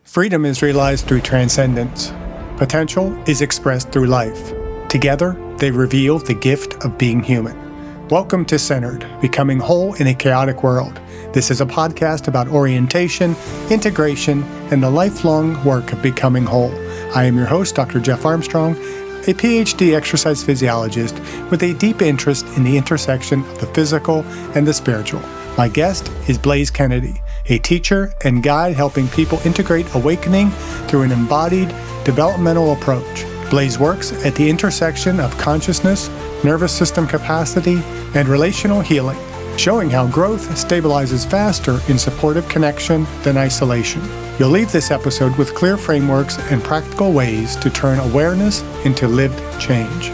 Freedom is realized through transcendence. Potential is expressed through life. Together, they reveal the gift of being human. Welcome to Centered, Becoming Whole in a Chaotic World. This is a podcast about orientation, integration, and the lifelong work of becoming whole. I am your host, Dr. Jeff Armstrong, a PhD exercise physiologist with a deep interest in the intersection of the physical and the spiritual. My guest is Blaise Kennedy, a teacher and guide helping people integrate awakening through an embodied developmental approach. Blaise works at the intersection of consciousness, nervous system capacity, and relational healing, showing how growth stabilizes faster in supportive connection than isolation. You'll leave this episode with clear frameworks and practical ways to turn awareness into lived change.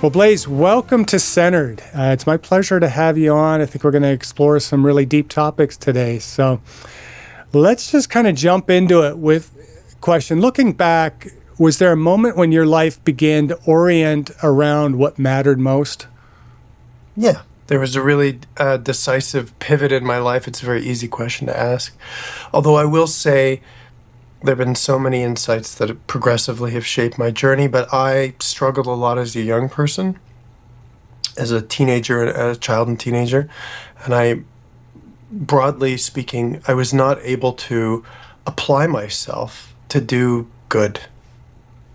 Well, Blaise, welcome to Centered. It's my pleasure to have you on. I think we're going to explore some really deep topics today. So let's just kind of jump into it with a question. Looking back, was there a moment when your life began to orient around what mattered most? Yeah, there was a really decisive pivot in my life. It's a very easy question to ask. Although I will say there have been so many insights that progressively have shaped my journey, but I struggled a lot as a young person, as a teenager, a child and teenager. And I, broadly speaking, I was not able to apply myself to do good.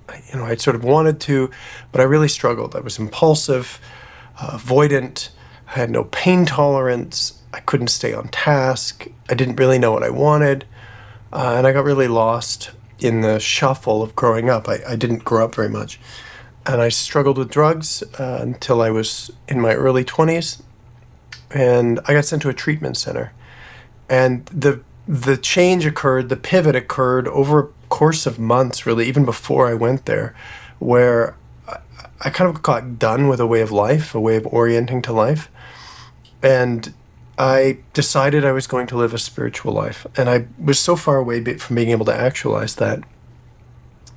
I sort of wanted to, but I really struggled. I was impulsive, avoidant. I had no pain tolerance. I couldn't stay on task. I didn't really know what I wanted. And I got really lost in the shuffle of growing up. I didn't grow up very much. And I struggled with drugs until I was in my early 20s. And I got sent to a treatment center. And the change occurred, the pivot occurred over a course of months, really, even before I went there, where I kind of got done with a way of life, a way of orienting to life. And I decided I was going to live a spiritual life. And I was so far away from being able to actualize that.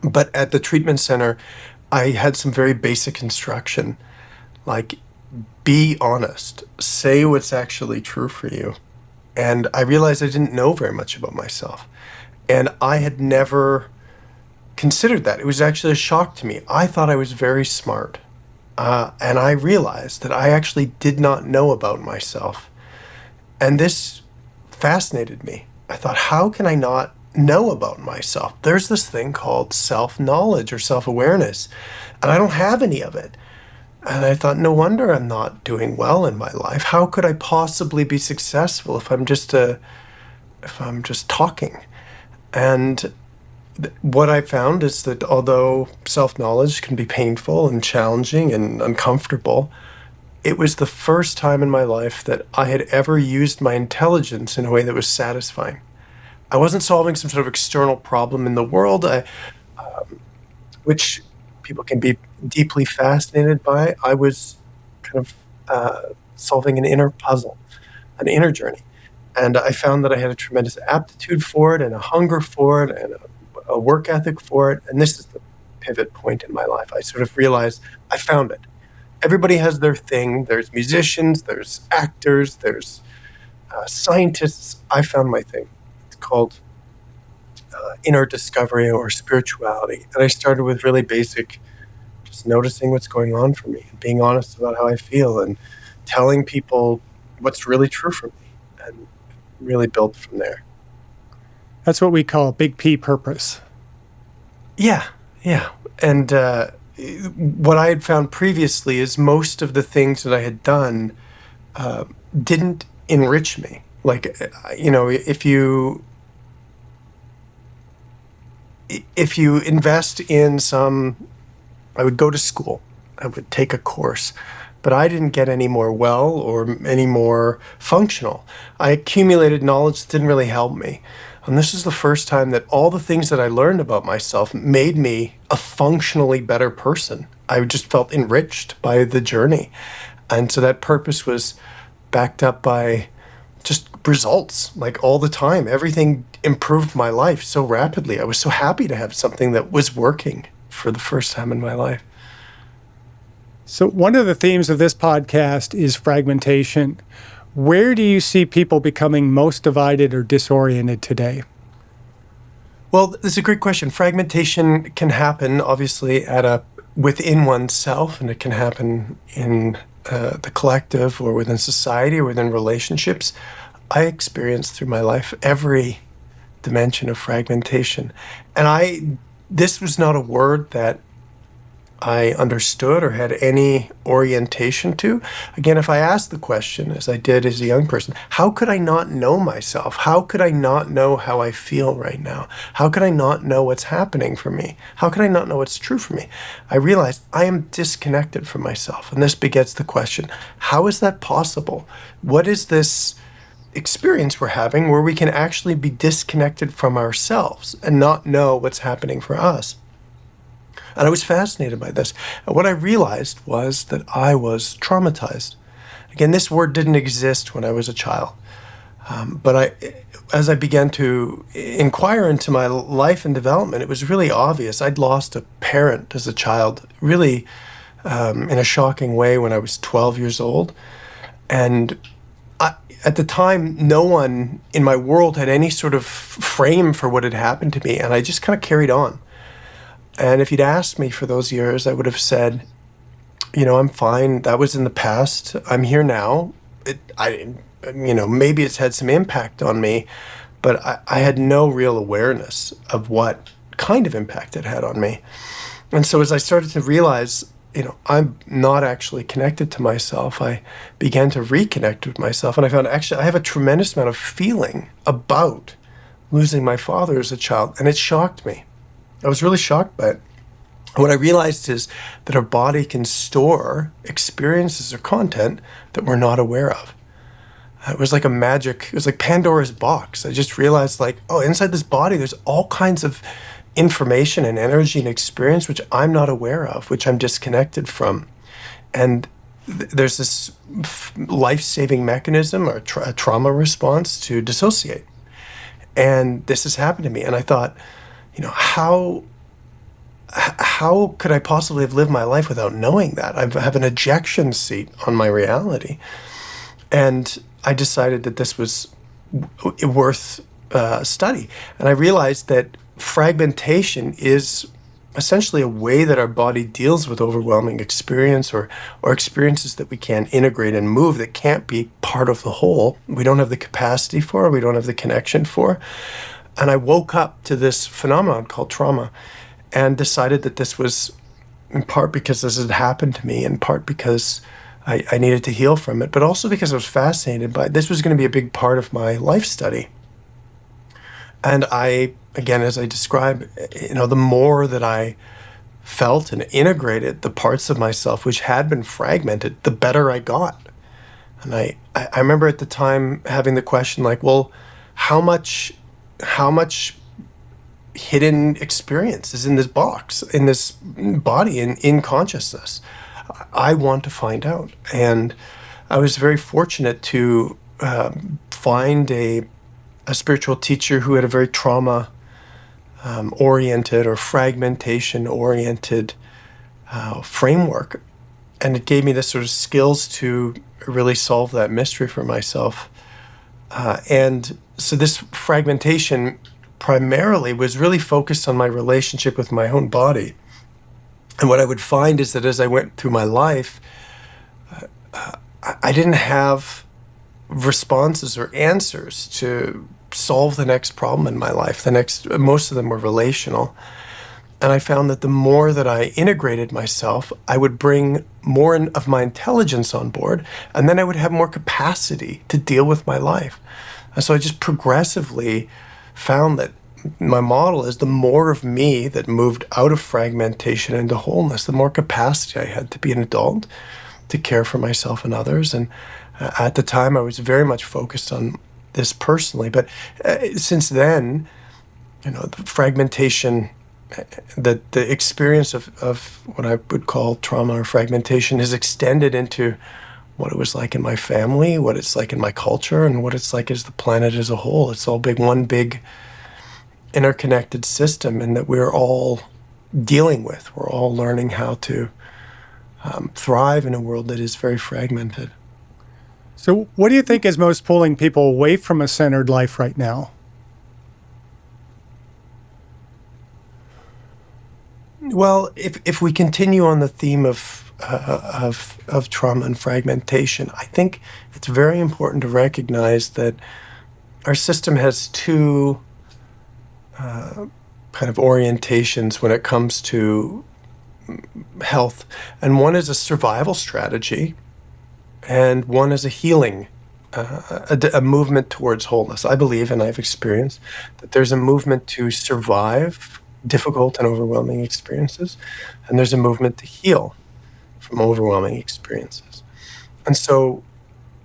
But at the treatment center, I had some very basic instruction, like, be honest, say what's actually true for you. And I realized I didn't know very much about myself. And I had never considered that. It was actually a shock to me. I thought I was very smart. And I realized that I actually did not know about myself. And this fascinated me. I thought, how can I not know about myself? There's this thing called self-knowledge or self-awareness, and I don't have any of it. And I thought, no wonder I'm not doing well in my life. How could I possibly be successful if I'm just talking? And what I found is that although self-knowledge can be painful and challenging and uncomfortable, it was the first time in my life that I had ever used my intelligence in a way that was satisfying. I wasn't solving some sort of external problem in the world, which people can be deeply fascinated by. I was kind of solving an inner puzzle, an inner journey. And I found that I had a tremendous aptitude for it and a hunger for it and a work ethic for it. And this is the pivot point in my life. I sort of realized I found it. Everybody has their thing. There's musicians, there's actors, there's scientists. I found my thing. It's called inner discovery or spirituality. And I started with really basic, just noticing what's going on for me, and being honest about how I feel and telling people what's really true for me, and really build from there. That's what we call big P purpose. Yeah. And what I had found previously is most of the things that I had done didn't enrich me. Like, if you invest in I would go to school, I would take a course, but I didn't get any more well or any more functional. I accumulated knowledge that didn't really help me. And this is the first time that all the things that I learned about myself made me a functionally better person. I just felt enriched by the journey. And so that purpose was backed up by just results, like all the time. Everything improved my life so rapidly. I was so happy to have something that was working for the first time in my life. So one of the themes of this podcast is fragmentation. Where do you see people becoming most divided or disoriented today? Well, this is a great question. Fragmentation can happen, obviously, within oneself, and it can happen in the collective, or within society, or within relationships. I experienced through my life every dimension of fragmentation, and this was not a word that I understood or had any orientation to. Again, if I asked the question, as I did as a young person, how could I not know myself? How could I not know how I feel right now? How could I not know what's happening for me? How could I not know what's true for me? I realized I am disconnected from myself. And this begets the question, how is that possible? What is this experience we're having where we can actually be disconnected from ourselves and not know what's happening for us? And I was fascinated by this. And what I realized was that I was traumatized. Again, this word didn't exist when I was a child. As I began to inquire into my life and development, it was really obvious. I'd lost a parent as a child, really in a shocking way when I was 12 years old. And at the time, no one in my world had any sort of frame for what had happened to me. And I just kind of carried on. And if you'd asked me for those years, I would have said, I'm fine. That was in the past. I'm here now. Maybe it's had some impact on me, but I had no real awareness of what kind of impact it had on me. And so as I started to realize, I'm not actually connected to myself, I began to reconnect with myself. And I found actually I have a tremendous amount of feeling about losing my father as a child. And it shocked me. I was really shocked by it. What I realized is that our body can store experiences or content that we're not aware of. It was like it was like Pandora's box. I just realized inside this body, there's all kinds of information and energy and experience which I'm not aware of, which I'm disconnected from. And there's this life-saving mechanism or a trauma response to dissociate. And this has happened to me. And I thought, how could I possibly have lived my life without knowing that? I have an ejection seat on my reality. And I decided that this was worth study. And I realized that fragmentation is essentially a way that our body deals with overwhelming experience or experiences that we can't integrate and move, that can't be part of the whole. We don't have the capacity for, we don't have the connection for. And I woke up to this phenomenon called trauma and decided that this was in part because this had happened to me, in part because I needed to heal from it, but also because I was fascinated by it. This was going to be a big part of my life study. And again, as I described, the more that I felt and integrated the parts of myself which had been fragmented, the better I got. And I remember at the time having the question how much hidden experience is in this box, in this body, in consciousness? I want to find out. And I was very fortunate to find a spiritual teacher who had a very trauma oriented or fragmentation oriented framework. And it gave me the sort of skills to really solve that mystery for myself. And so this fragmentation primarily was really focused on my relationship with my own body. And what I would find is that as I went through my life, I didn't have responses or answers to solve the next problem in my life. Most of them were relational. And I found that the more that I integrated myself, I would bring more of my intelligence on board, and then I would have more capacity to deal with my life. And so I just progressively found that my model is the more of me that moved out of fragmentation into wholeness, the more capacity I had to be an adult, to care for myself and others. And at the time, I was very much focused on this personally. But since then, the fragmentation, the experience of what I would call trauma or fragmentation has extended into what it was like in my family, what it's like in my culture, and what it's like as the planet as a whole. It's all one big interconnected system, and that we're all dealing with. We're all learning how to thrive in a world that is very fragmented. So what do you think is most pulling people away from a centered life right now? Well, if we continue on the theme of trauma and fragmentation, I think it's very important to recognize that our system has two kind of orientations when it comes to health, and one is a survival strategy, and one is a healing, a movement towards wholeness. I believe, and I've experienced, that there's a movement to survive difficult and overwhelming experiences, and there's a movement to heal from overwhelming experiences. And so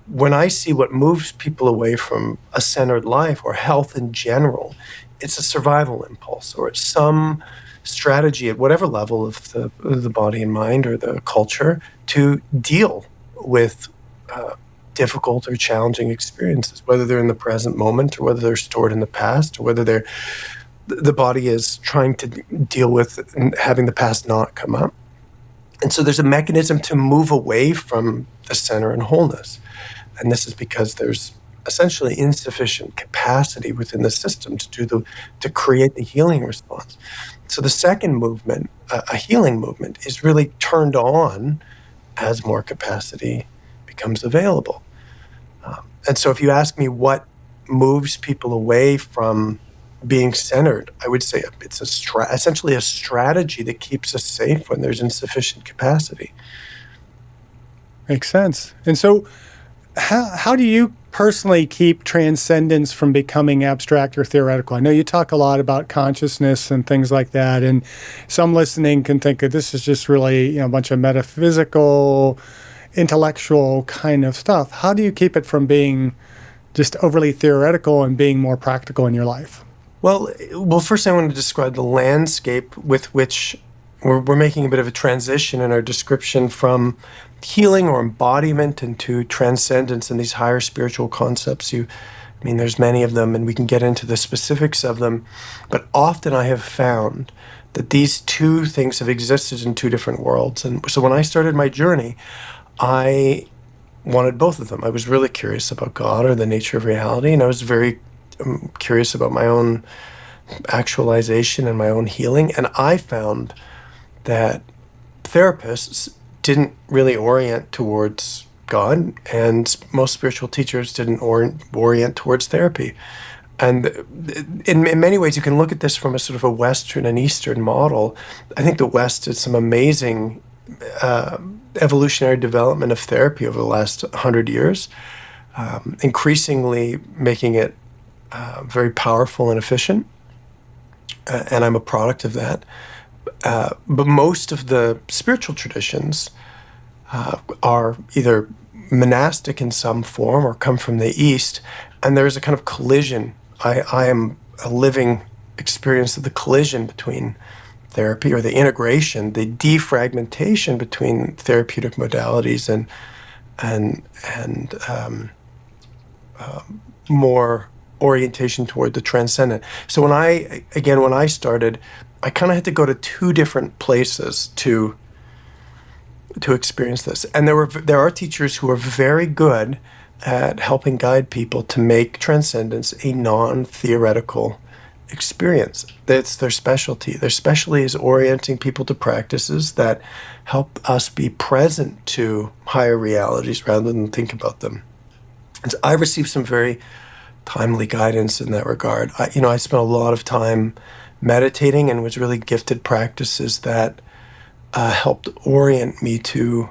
when I see what moves people away from a centered life or health in general, it's a survival impulse, or it's some strategy at whatever level of the body and mind or the culture to deal with difficult or challenging experiences, whether they're in the present moment or whether they're stored in the past, or whether the body is trying to deal with having the past not come up. And so there's a mechanism to move away from the center and wholeness. And this is because there's essentially insufficient capacity within the system to create the healing response. So the second movement, a healing movement, is really turned on as more capacity becomes available. And so if you ask me what moves people away from being centered, I would say it's essentially a strategy that keeps us safe when there's insufficient capacity. Makes sense. And so how do you personally keep transcendence from becoming abstract or theoretical? I know you talk a lot about consciousness and things like that, and some listening can think that this is just really a bunch of metaphysical, intellectual kind of stuff. How do you keep it from being just overly theoretical and being more practical in your life? Well, first I want to describe the landscape with which we're making a bit of a transition in our description from healing or embodiment into transcendence and these higher spiritual concepts. There's many of them, and we can get into the specifics of them, but often I have found that these two things have existed in two different worlds. And so when I started my journey, I wanted both of them. I was really curious about God or the nature of reality, and I was very curious about my own actualization and my own healing. And I found that therapists didn't really orient towards God, and most spiritual teachers didn't orient towards therapy. And in many ways, you can look at this from a sort of a Western and Eastern model. I think the West did some amazing evolutionary development of therapy over the last 100 years, increasingly making it very powerful and efficient. And I'm a product of that. But most of the spiritual traditions are either monastic in some form or come from the East, and there's a kind of collision. I am a living experience of the collision between therapy, or the integration, the defragmentation between therapeutic modalities and more orientation toward the transcendent. So when I started, I kind of had to go to two different places to experience this. And there are teachers who are very good at helping guide people to make transcendence a non-theoretical experience. That's their specialty. Their specialty is orienting people to practices that help us be present to higher realities rather than think about them. And so I received some very timely guidance in that regard. I spent a lot of time meditating and was really gifted practices that helped orient me to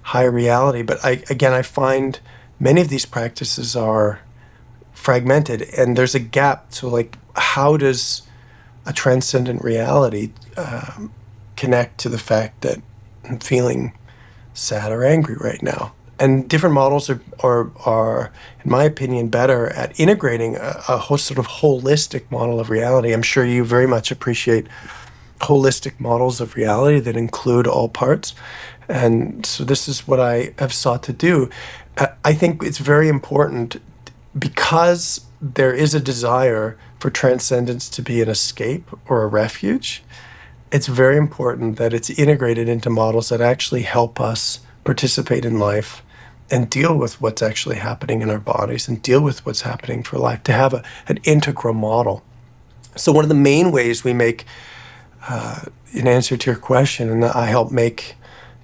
higher reality. But I find many of these practices are fragmented, and there's a gap. So, like, how does a transcendent reality connect to the fact that I'm feeling sad or angry right now? And different models are, in my opinion, better at integrating a whole sort of holistic model of reality. I'm sure you very much appreciate holistic models of reality that include all parts. And so this is what I have sought to do. I think it's very important, because there is a desire for transcendence to be an escape or a refuge. It's very important that it's integrated into models that actually help us participate in life and deal with what's actually happening in our bodies and deal with what's happening for life, to have an integral model. So one of the main ways we make in answer to your question, and I help make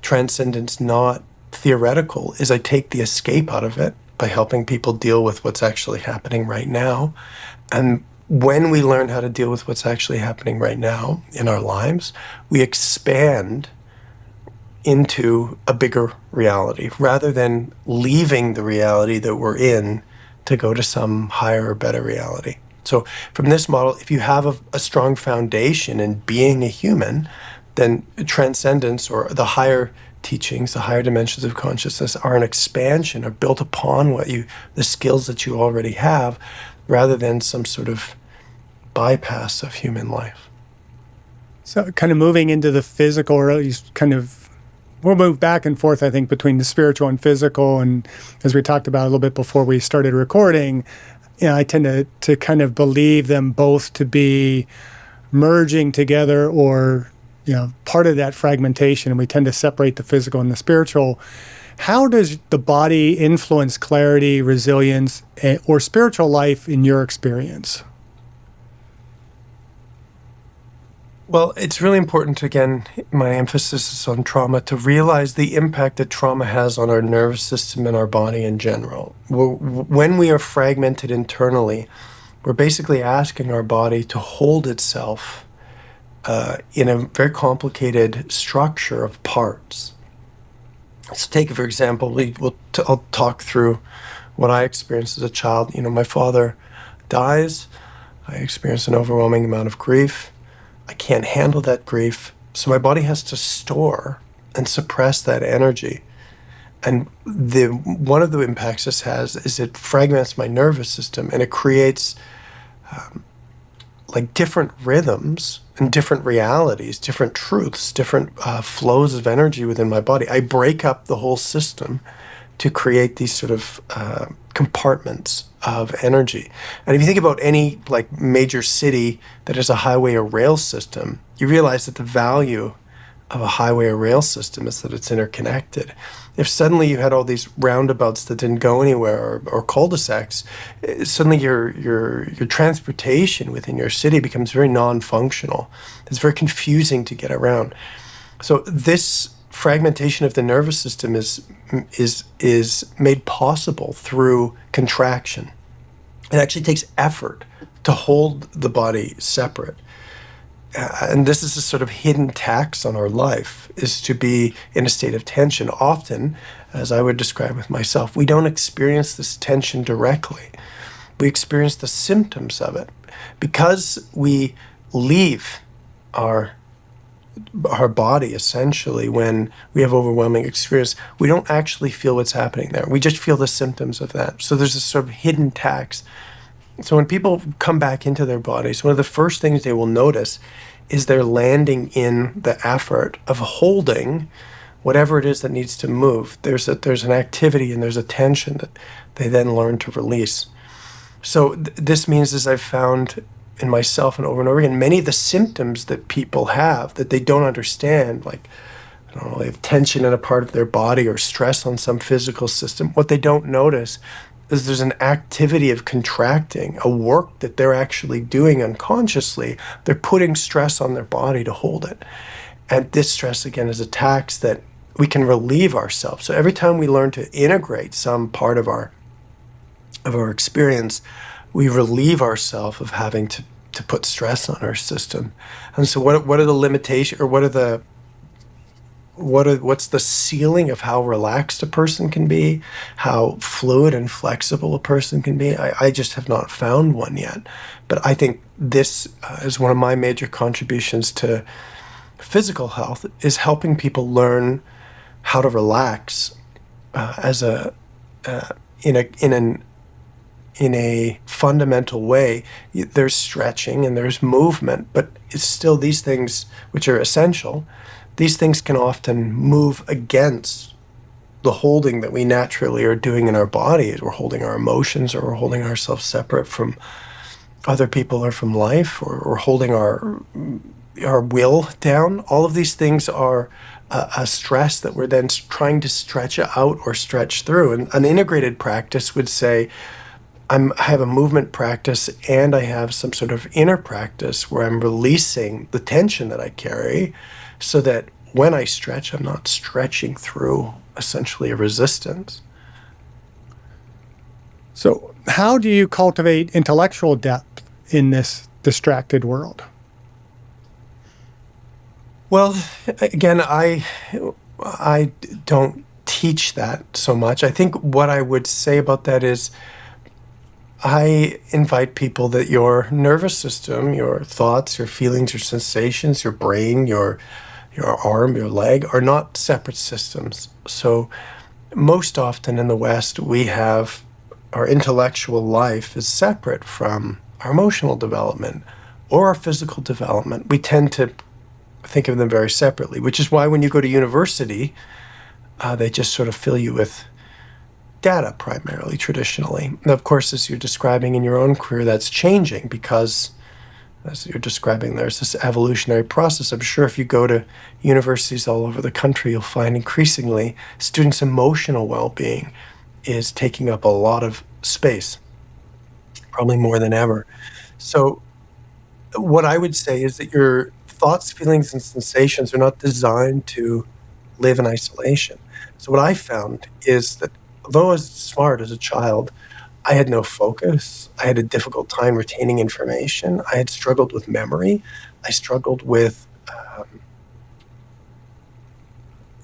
transcendence not theoretical, is I take the escape out of it by helping people deal with what's actually happening right now. And when we learn how to deal with what's actually happening right now in our lives, we expand into a bigger reality rather than leaving the reality that we're in to go to some higher or better reality. So from this model, if you have a strong foundation in being a human, then transcendence or the higher teachings, the higher dimensions of consciousness are an expansion or built upon the skills that you already have, rather than some sort of bypass of human life. So kind of moving into the physical, or at least we'll move back and forth, I think, between the spiritual and physical. And as we talked about a little bit before we started recording, I tend to kind of believe them both to be merging together, or part of that fragmentation, and we tend to separate the physical and the spiritual. How does the body influence clarity, resilience, or spiritual life in your experience? Well, it's really important, again, my emphasis is on trauma, to realize the impact that trauma has on our nervous system and our body in general. When we are fragmented internally, we're basically asking our body to hold itself in a very complicated structure of parts. So take, for example, I'll talk through what I experienced as a child. My father dies. I experienced an overwhelming amount of grief. I can't handle that grief. So my body has to store and suppress that energy. And one of the impacts this has is it fragments my nervous system, and it creates like different rhythms and different realities, different truths, different flows of energy within my body. I break up the whole system to create these sort of compartments of energy. And if you think about any major city that has a highway or rail system, you realize that the value of a highway or rail system is that it's interconnected. If suddenly you had all these roundabouts that didn't go anywhere, or cul-de-sacs, suddenly your transportation within your city becomes very non-functional. It's very confusing to get around. So this fragmentation of the nervous system is made possible through contraction. It actually takes effort to hold the body separate. And this is a sort of hidden tax on our life, is to be in a state of tension. Often, as I would describe with myself, we don't experience this tension directly. We experience the symptoms of it. Because we leave our body, essentially, when we have overwhelming experience, we don't actually feel what's happening there. We just feel the symptoms of that. So there's this sort of hidden tax. So when people come back into their bodies, one of the first things they will notice is they're landing in the effort of holding whatever it is that needs to move. There's an activity and there's a tension that they then learn to release. So this means, as I've found in myself and over again, many of the symptoms that people have that they don't understand, like, I don't know, they have tension in a part of their body or stress on some physical system, what they don't notice is there's an activity of contracting, a work that they're actually doing unconsciously. They're putting stress on their body to hold it. And this stress, again, is a tax that we can relieve ourselves. So every time we learn to integrate some part of our experience, we relieve ourselves of having to put stress on our system. And so what are the limitations, or what's the ceiling of how relaxed a person can be, how fluid and flexible a person can be? I just have not found one yet. But I think this is one of my major contributions to physical health, is helping people learn how to relax in a fundamental way. There's stretching and there's movement, but it's still these things which are essential. These things can often move against the holding that we naturally are doing in our body. We're holding our emotions, or we're holding ourselves separate from other people or from life, or holding our will down. All of these things are a stress that we're then trying to stretch out or stretch through. And an integrated practice would say, I have a movement practice and I have some sort of inner practice where I'm releasing the tension that I carry so that when I stretch, I'm not stretching through essentially a resistance. So, how do you cultivate intellectual depth in this distracted world? Well, again, I don't teach that so much. I think what I would say about that is I invite people that your nervous system, your thoughts, your feelings, your sensations, your brain, your arm, your leg are not separate systems. So most often in the West, we have our intellectual life is separate from our emotional development or our physical development. We tend to think of them very separately, which is why when you go to university, they just sort of fill you with data primarily, traditionally. And of course, as you're describing in your own career, that's changing because, as you're describing, there's this evolutionary process. I'm sure if you go to universities all over the country, you'll find increasingly students' emotional well-being is taking up a lot of space, probably more than ever. So what I would say is that your thoughts, feelings, and sensations are not designed to live in isolation. So what I found is that although I was smart as a child, I had no focus. I had a difficult time retaining information. I had struggled with memory. I struggled with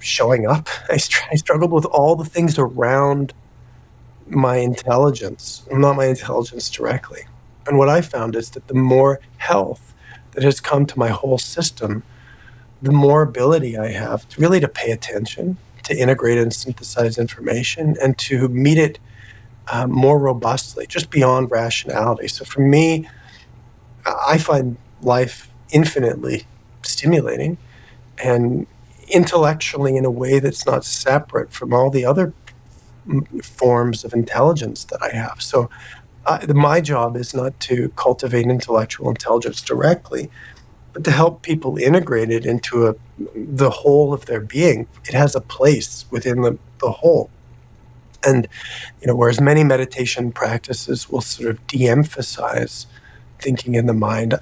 showing up. I struggled with all the things around my intelligence, not my intelligence directly. And what I found is that the more health that has come to my whole system, the more ability I have to really to pay attention, to integrate and synthesize information, and to meet it more robustly, just beyond rationality. So for me, I find life infinitely stimulating and intellectually in a way that's not separate from all the other forms of intelligence that I have. So my job is not to cultivate intellectual intelligence directly, but to help people integrate it into the whole of their being. It has a place within the whole. And, whereas many meditation practices will sort of de-emphasize thinking in the mind,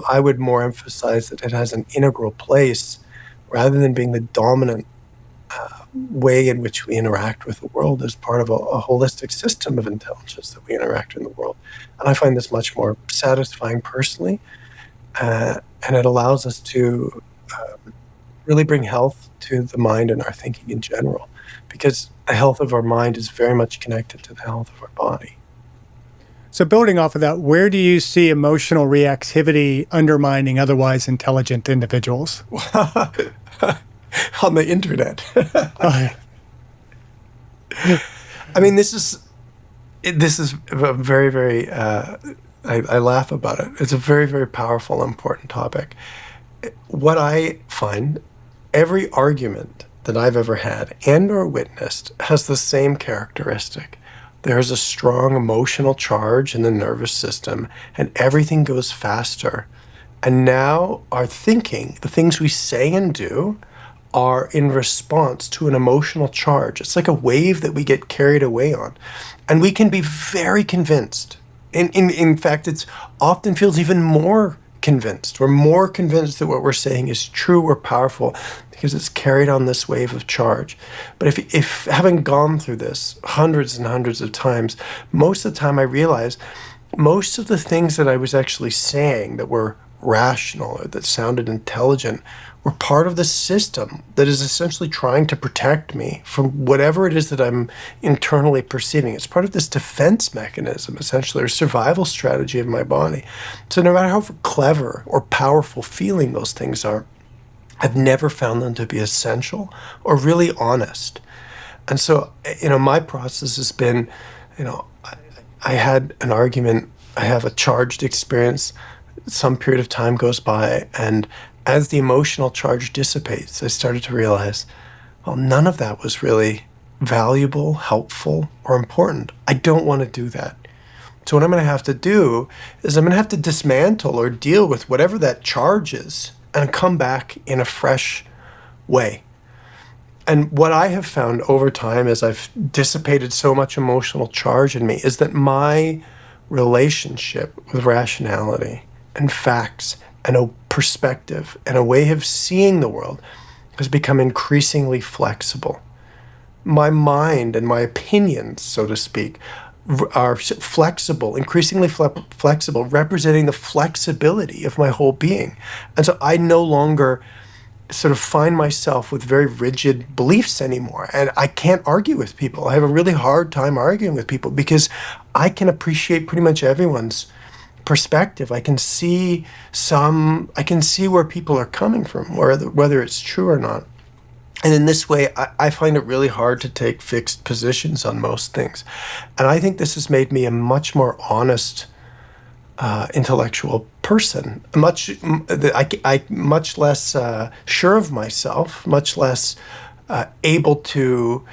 I would more emphasize that it has an integral place rather than being the dominant way in which we interact with the world as part of a holistic system of intelligence that we interact in the world. And I find this much more satisfying personally, and it allows us to really bring health to the mind and our thinking in general, because the health of our mind is very much connected to the health of our body. So, building off of that, where do you see emotional reactivity undermining otherwise intelligent individuals? On the internet. Oh, I mean, this is a very, very, I laugh about it. It's a very, very powerful, important topic. What I find, every argument that I've ever had and or witnessed has the same characteristic. There's a strong emotional charge in the nervous system and everything goes faster. And now our thinking, the things we say and do, are in response to an emotional charge. It's like a wave that we get carried away on. And we can be very convinced. In fact, it's often feels even more convinced. We're more convinced that what we're saying is true or powerful because it's carried on this wave of charge. But if having gone through this hundreds and hundreds of times, most of the time I realize most of the things that I was actually saying that were rational or that sounded intelligent were part of the system that is essentially trying to protect me from whatever it is that I'm internally perceiving. It's part of this defense mechanism, essentially, or survival strategy of my body. So no matter how clever or powerful feeling those things are, I've never found them to be essential or really honest. And so, my process has been, I had an argument, I have a charged experience, some period of time goes by, and as the emotional charge dissipates, I started to realize, well, none of that was really valuable, helpful, or important. I don't want to do that. So what I'm going to have to do is I'm going to have to dismantle or deal with whatever that charge is and come back in a fresh way. And what I have found over time as I've dissipated so much emotional charge in me is that my relationship with rationality and facts and a perspective and a way of seeing the world has become increasingly flexible. My mind and my opinions, so to speak, are flexible, increasingly flexible, representing the flexibility of my whole being. And so I no longer sort of find myself with very rigid beliefs anymore. And I can't argue with people. I have a really hard time arguing with people because I can appreciate pretty much everyone's perspective. I can see where people are coming from, whether it's true or not. And in this way, I find it really hard to take fixed positions on most things. And I think this has made me a much more honest intellectual person, much less sure of myself, much less able to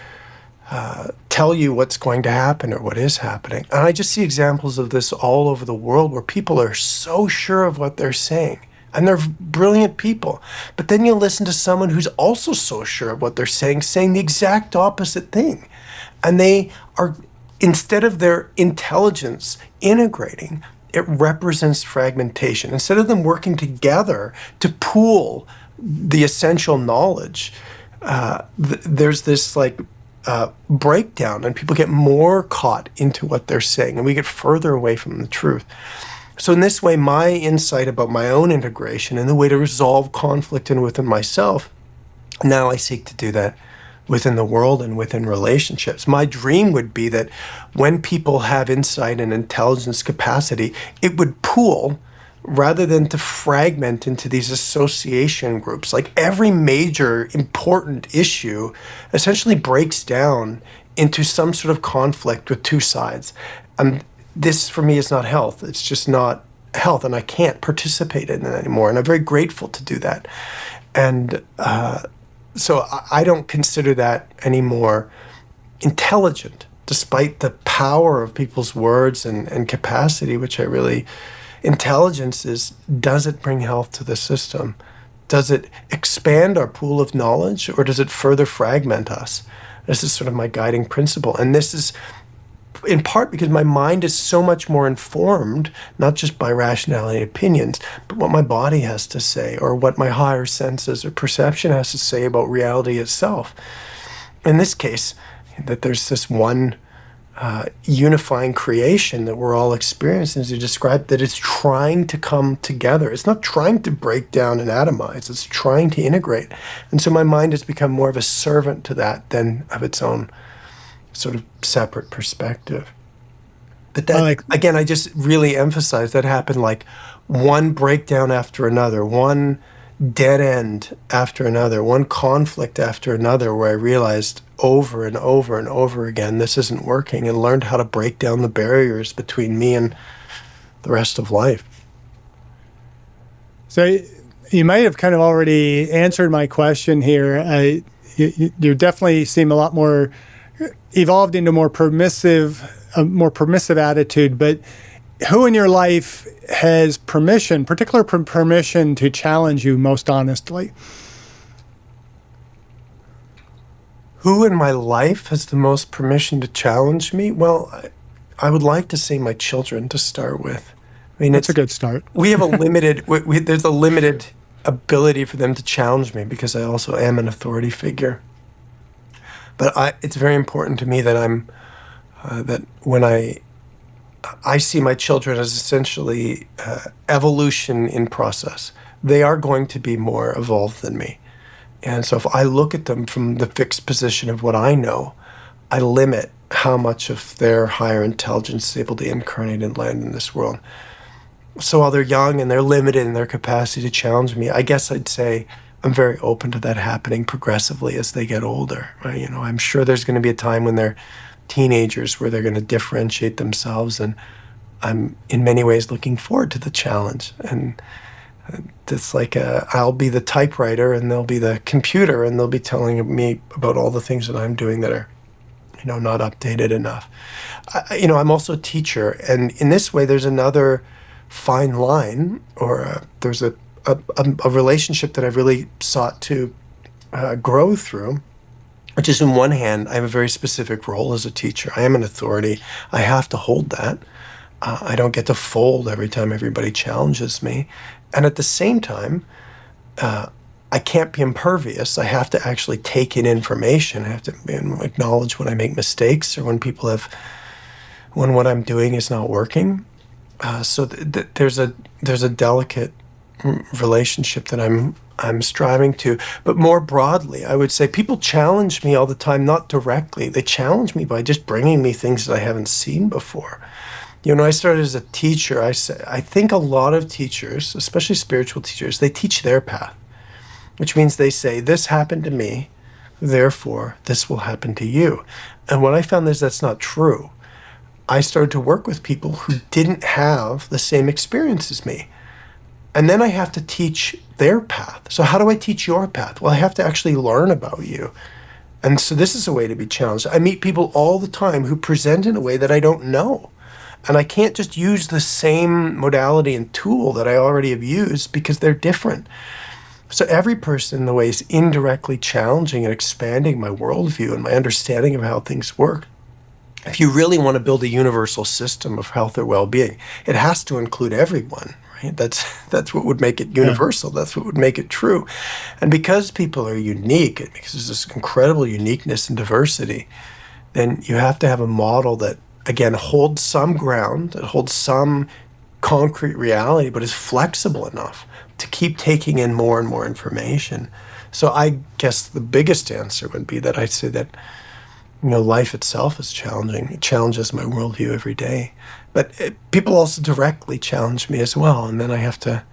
tell you what's going to happen or what is happening. And I just see examples of this all over the world where people are so sure of what they're saying. And they're brilliant people. But then you listen to someone who's also so sure of what they're saying the exact opposite thing. And they are, instead of their intelligence integrating, it represents fragmentation. Instead of them working together to pool the essential knowledge, there's this breakdown, and people get more caught into what they're saying, and we get further away from the truth. So in this way, my insight about my own integration and the way to resolve conflict within myself, now I seek to do that within the world and within relationships. My dream would be that when people have insight and intelligence capacity, it would pool rather than to fragment into these association groups. Like every major important issue essentially breaks down into some sort of conflict with two sides. And this, for me, is not health. It's just not health, and I can't participate in it anymore. And I'm very grateful to do that. And so I don't consider that anymore intelligent, despite the power of people's words and capacity, which I really... Intelligence is, does it bring health to the system? Does it expand our pool of knowledge, or does it further fragment us? This is sort of my guiding principle. And this is in part because my mind is so much more informed, not just by rationality and opinions, but what my body has to say, or what my higher senses or perception has to say about reality itself. In this case, that there's this one unifying creation that we're all experiencing, as you described, that is trying to come together. It's not trying to break down and atomize, it's trying to integrate. And so my mind has become more of a servant to that than of its own sort of separate perspective. But that, again, I just really emphasize that happened like one breakdown after another, one dead end after another, one conflict after another, where I realized over and over and over again, this isn't working, and learned how to break down the barriers between me and the rest of life. So you might have kind of already answered my question here. You definitely seem a lot more evolved into a more permissive attitude, but who in your life has particular permission to challenge you most honestly? Who in my life has the most permission to challenge me? Well, I would like to say my children to start with. I mean, that's a good start. We have a limited, there's a limited ability for them to challenge me because I also am an authority figure. But it's very important to me that that when I see my children as essentially evolution in process. They are going to be more evolved than me. And so if I look at them from the fixed position of what I know, I limit how much of their higher intelligence is able to incarnate and land in this world. So while they're young and they're limited in their capacity to challenge me, I guess I'd say I'm very open to that happening progressively as they get older. Right? You know, I'm sure there's going to be a time when they're teenagers where they're going to differentiate themselves, and I'm in many ways looking forward to the challenge. And it's like I'll be the typewriter and they'll be the computer, and they'll be telling me about all the things that I'm doing that are, not updated enough. I'm also a teacher, and in this way there's another fine line, or there's a relationship that I've really sought to grow through, which is, in one hand, I have a very specific role as a teacher. I am an authority. I have to hold that. I don't get to fold every time everybody challenges me. And at the same time, I can't be impervious. I have to actually take in information. I have to acknowledge when I make mistakes or when when what I'm doing is not working. So there's a delicate relationship that I'm striving to. But more broadly, I would say people challenge me all the time, not directly. They challenge me by just bringing me things that I haven't seen before. You know, when I started as a teacher, I think a lot of teachers, especially spiritual teachers, they teach their path, which means they say, this happened to me, therefore this will happen to you. And what I found is that's not true. I started to work with people who didn't have the same experience as me. And then I have to teach their path. So how do I teach your path? Well, I have to actually learn about you. And so this is a way to be challenged. I meet people all the time who present in a way that I don't know. And I can't just use the same modality and tool that I already have used because they're different. So every person, in a way, is indirectly challenging and expanding my worldview and my understanding of how things work. If you really want to build a universal system of health or well-being, it has to include everyone, right? That's what would make it universal. Yeah. That's what would make it true. And because people are unique, because there's this incredible uniqueness and diversity, then you have to have a model that, again, holds some ground, that holds some concrete reality, but is flexible enough to keep taking in more and more information. So I guess the biggest answer would be that I'd say that, life itself is challenging. It challenges my worldview every day. But people also directly challenge me as well, and then I have to,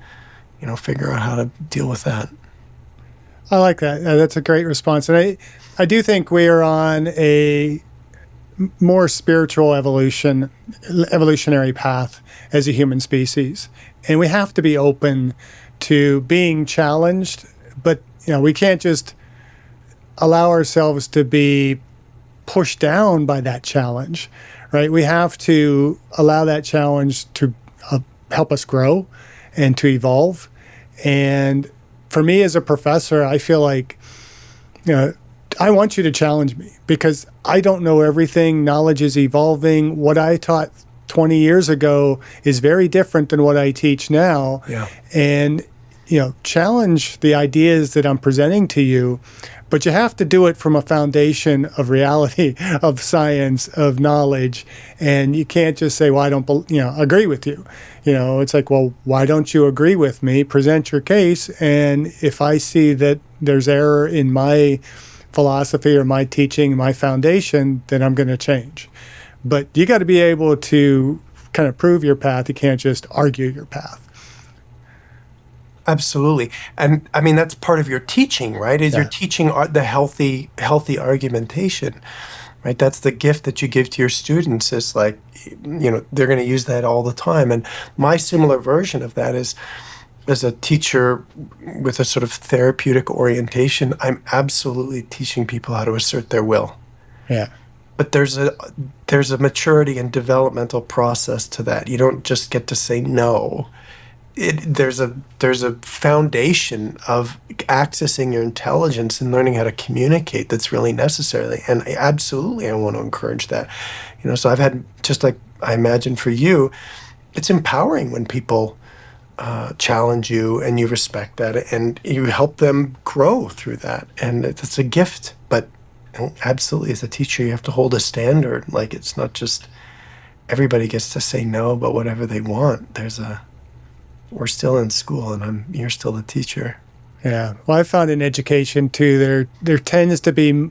figure out how to deal with that. I like that. That's a great response. And I do think we are on a more spiritual evolutionary path as a human species. And we have to be open to being challenged, but we can't just allow ourselves to be pushed down by that challenge, right? We have to allow that challenge to help us grow and to evolve. And for me as a professor, I feel like, I want you to challenge me because I don't know everything. Knowledge is evolving. What I taught 20 years ago is very different than what I teach now. Yeah. And, challenge the ideas that I'm presenting to you, but you have to do it from a foundation of reality, of science, of knowledge. And you can't just say, well, I don't, agree with you. It's like, well, why don't you agree with me? Present your case. And if I see that there's error in my philosophy or my teaching, my foundation, then I'm going to change. But you got to be able to kind of prove your path. You can't just argue your path. Absolutely. And I mean, that's part of your teaching, right? Is you're teaching the healthy argumentation, right? That's the gift that you give to your students. Is like, they're going to use that all the time. And my similar version of that is, as a teacher with a sort of therapeutic orientation, I'm absolutely teaching people how to assert their will. Yeah. But there's a maturity and developmental process to that. You don't just get to say no. There's a foundation of accessing your intelligence and learning how to communicate that's really necessary. And I want to encourage that. So I've had, just like I imagine for you, it's empowering when people challenge you and you respect that and you help them grow through that. And it's a gift. But absolutely, as a teacher, you have to hold a standard. Like, it's not just everybody gets to say no about whatever they want. We're still in school, and you're still the teacher. Yeah. Well, I found in education too, there tends to be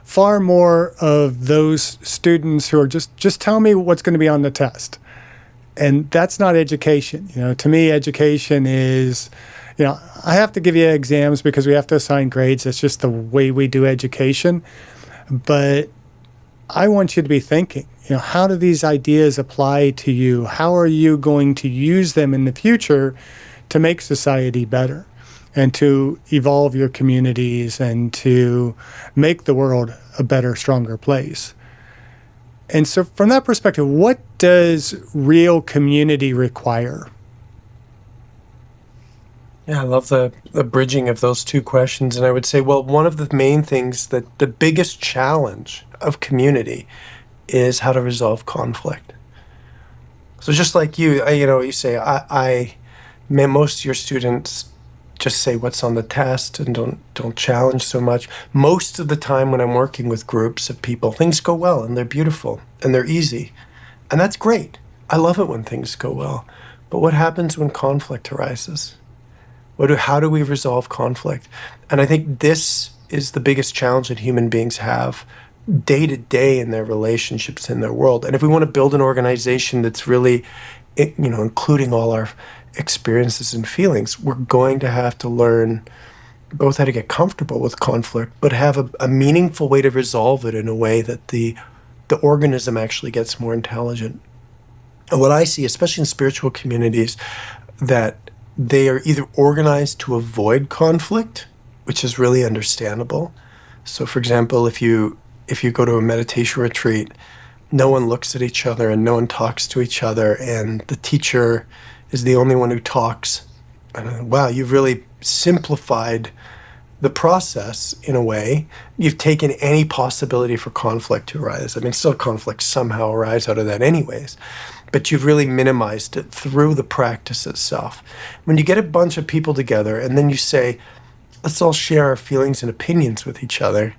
far more of those students who are just tell me what's going to be on the test. And that's not education. To me, education is, I have to give you exams because we have to assign grades. That's just the way we do education. But I want you to be thinking, how do these ideas apply to you? How are you going to use them in the future to make society better and to evolve your communities and to make the world a better, stronger place? And so from that perspective, what does real community require? Yeah, I love the bridging of those two questions. And I would say, well, one of the main things that the biggest challenge of community is how to resolve conflict. So just like you, you say, most of your students just say what's on the test and don't challenge so much. Most of the time when I'm working with groups of people, things go well and they're beautiful and they're easy. And that's great. I love it when things go well. But what happens when conflict arises? How do we resolve conflict? And I think this is the biggest challenge that human beings have day to day in their relationships in their world. And if we want to build an organization that's really, including all our experiences and feelings, we're going to have to learn both how to get comfortable with conflict, but have a meaningful way to resolve it in a way that the organism actually gets more intelligent. And what I see, especially in spiritual communities, that they are either organized to avoid conflict, which is really understandable. So, for example, if you go to a meditation retreat, no one looks at each other and no one talks to each other, and the teacher is the only one who talks. And wow, you've really simplified the process in a way. You've taken any possibility for conflict to arise. I mean, still conflicts somehow arise out of that anyways, but you've really minimized it through the practice itself. When you get a bunch of people together and then you say, let's all share our feelings and opinions with each other,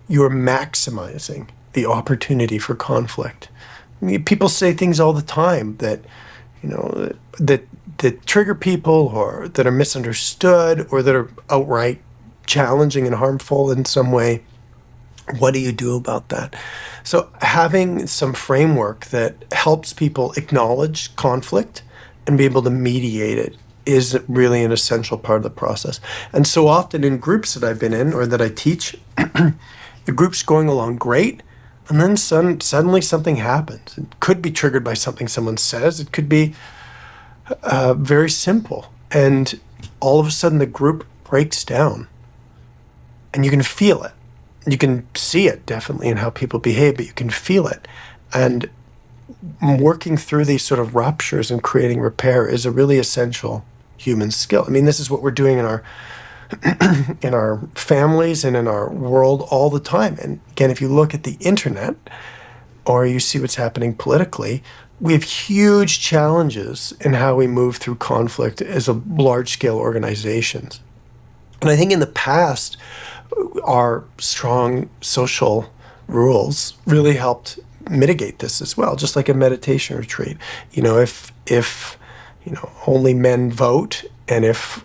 you're maximizing the opportunity for conflict. I mean, people say things all the time that, that trigger people, or that are misunderstood, or that are outright challenging and harmful in some way. What do you do about that? So having some framework that helps people acknowledge conflict and be able to mediate it is really an essential part of the process. And so often in groups that I've been in or that I teach, the group's going along great, and then suddenly something happens. It could be triggered by something someone says. It could be very simple. And all of a sudden the group breaks down. And you can feel it. You can see it definitely in how people behave, but you can feel it. And working through these sort of ruptures and creating repair is a really essential human skill. I mean, this is what we're doing in our in our families and in our world all the time. And again, if you look at the internet or you see what's happening politically, we have huge challenges in how we move through conflict as a large-scale organizations. And I think in the past, our strong social rules really helped mitigate this as well, just like a meditation retreat. If only men vote, and if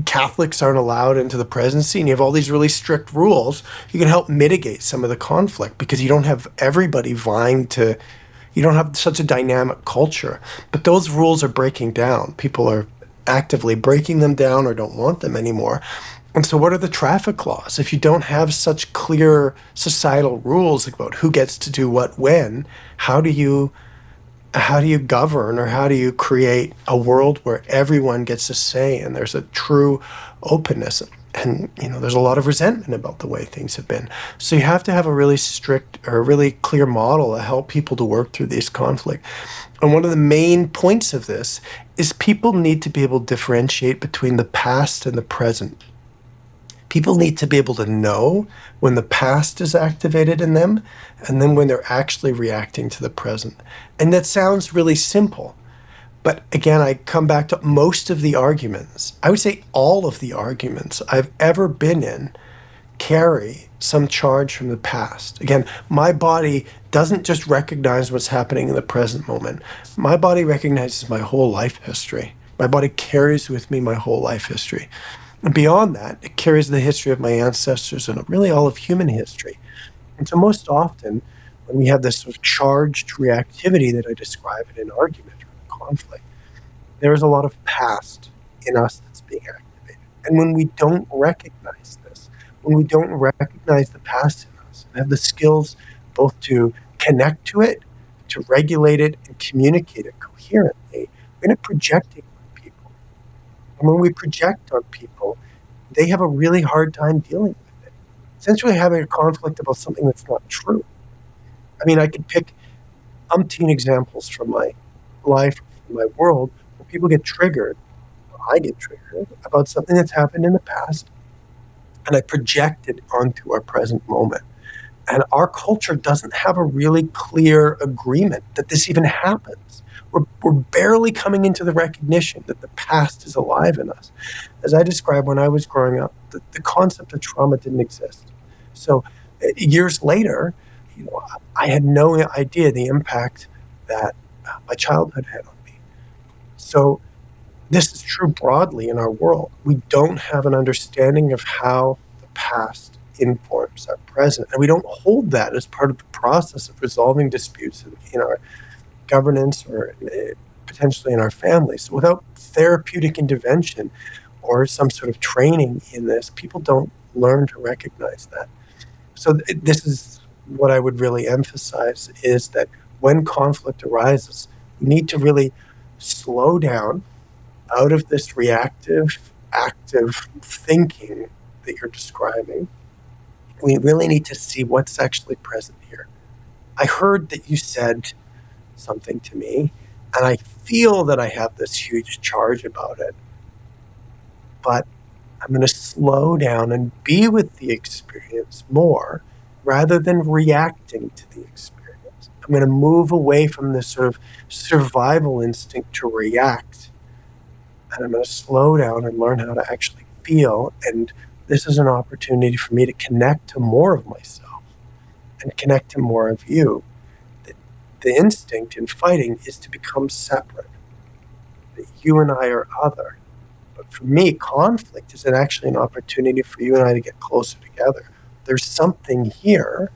Catholics aren't allowed into the presidency, and you have all these really strict rules, you can help mitigate some of the conflict because you don't have everybody vying to, you don't have such a dynamic culture. But those rules are breaking down. People are actively breaking them down or don't want them anymore. And so what are the traffic laws? If you don't have such clear societal rules about who gets to do what when, how do you govern, or how do you create a world where everyone gets a say and there's a true openness? And there's a lot of resentment about the way things have been. So you have to have a really strict or a really clear model to help people to work through these conflicts. And one of the main points of this is people need to be able to differentiate between the past and the present. People need to be able to know when the past is activated in them and then when they're actually reacting to the present. And that sounds really simple. But again, I come back to most of the arguments. I would say all of the arguments I've ever been in carry some charge from the past. Again, my body doesn't just recognize what's happening in the present moment. My body recognizes my whole life history. My body carries with me my whole life history. And beyond that, it carries the history of my ancestors and really all of human history. And so most often, when we have this sort of charged reactivity that I describe in an argument or a conflict, there is a lot of past in us that's being activated. And when we don't recognize this, when we don't recognize the past in us, and have the skills both to connect to it, to regulate it, and communicate it coherently, we're going to project it on people. And when we project on people, they have a really hard time dealing with it. Essentially having a conflict about something that's not true. I mean, I could pick umpteen examples from my life, from my world, where people get triggered I get triggered about something that's happened in the past, and I project it onto our present moment. And our culture doesn't have a really clear agreement that this even happens. We're barely coming into the recognition that the past is alive in us. As I described when I was growing up, the concept of trauma didn't exist. So years later, I had no idea the impact that my childhood had on me. So this is true broadly in our world. We don't have an understanding of how the past informs our present, and we don't hold that as part of the process of resolving disputes in our governance or potentially in our families. So without therapeutic intervention or some sort of training in this, people don't learn to recognize that. So this is what I would really emphasize, is that when conflict arises, we need to really slow down out of this reactive, active thinking that you're describing. We really need to see what's actually present here. I heard that you said something to me, and I feel that I have this huge charge about it, but I'm going to slow down and be with the experience more rather than reacting to the experience. I'm going to move away from this sort of survival instinct to react, and I'm going to slow down and learn how to actually feel. And this is an opportunity for me to connect to more of myself and connect to more of you. The instinct in fighting is to become separate, that you and I are other. But for me, conflict is actually an opportunity for you and I to get closer together. There's something here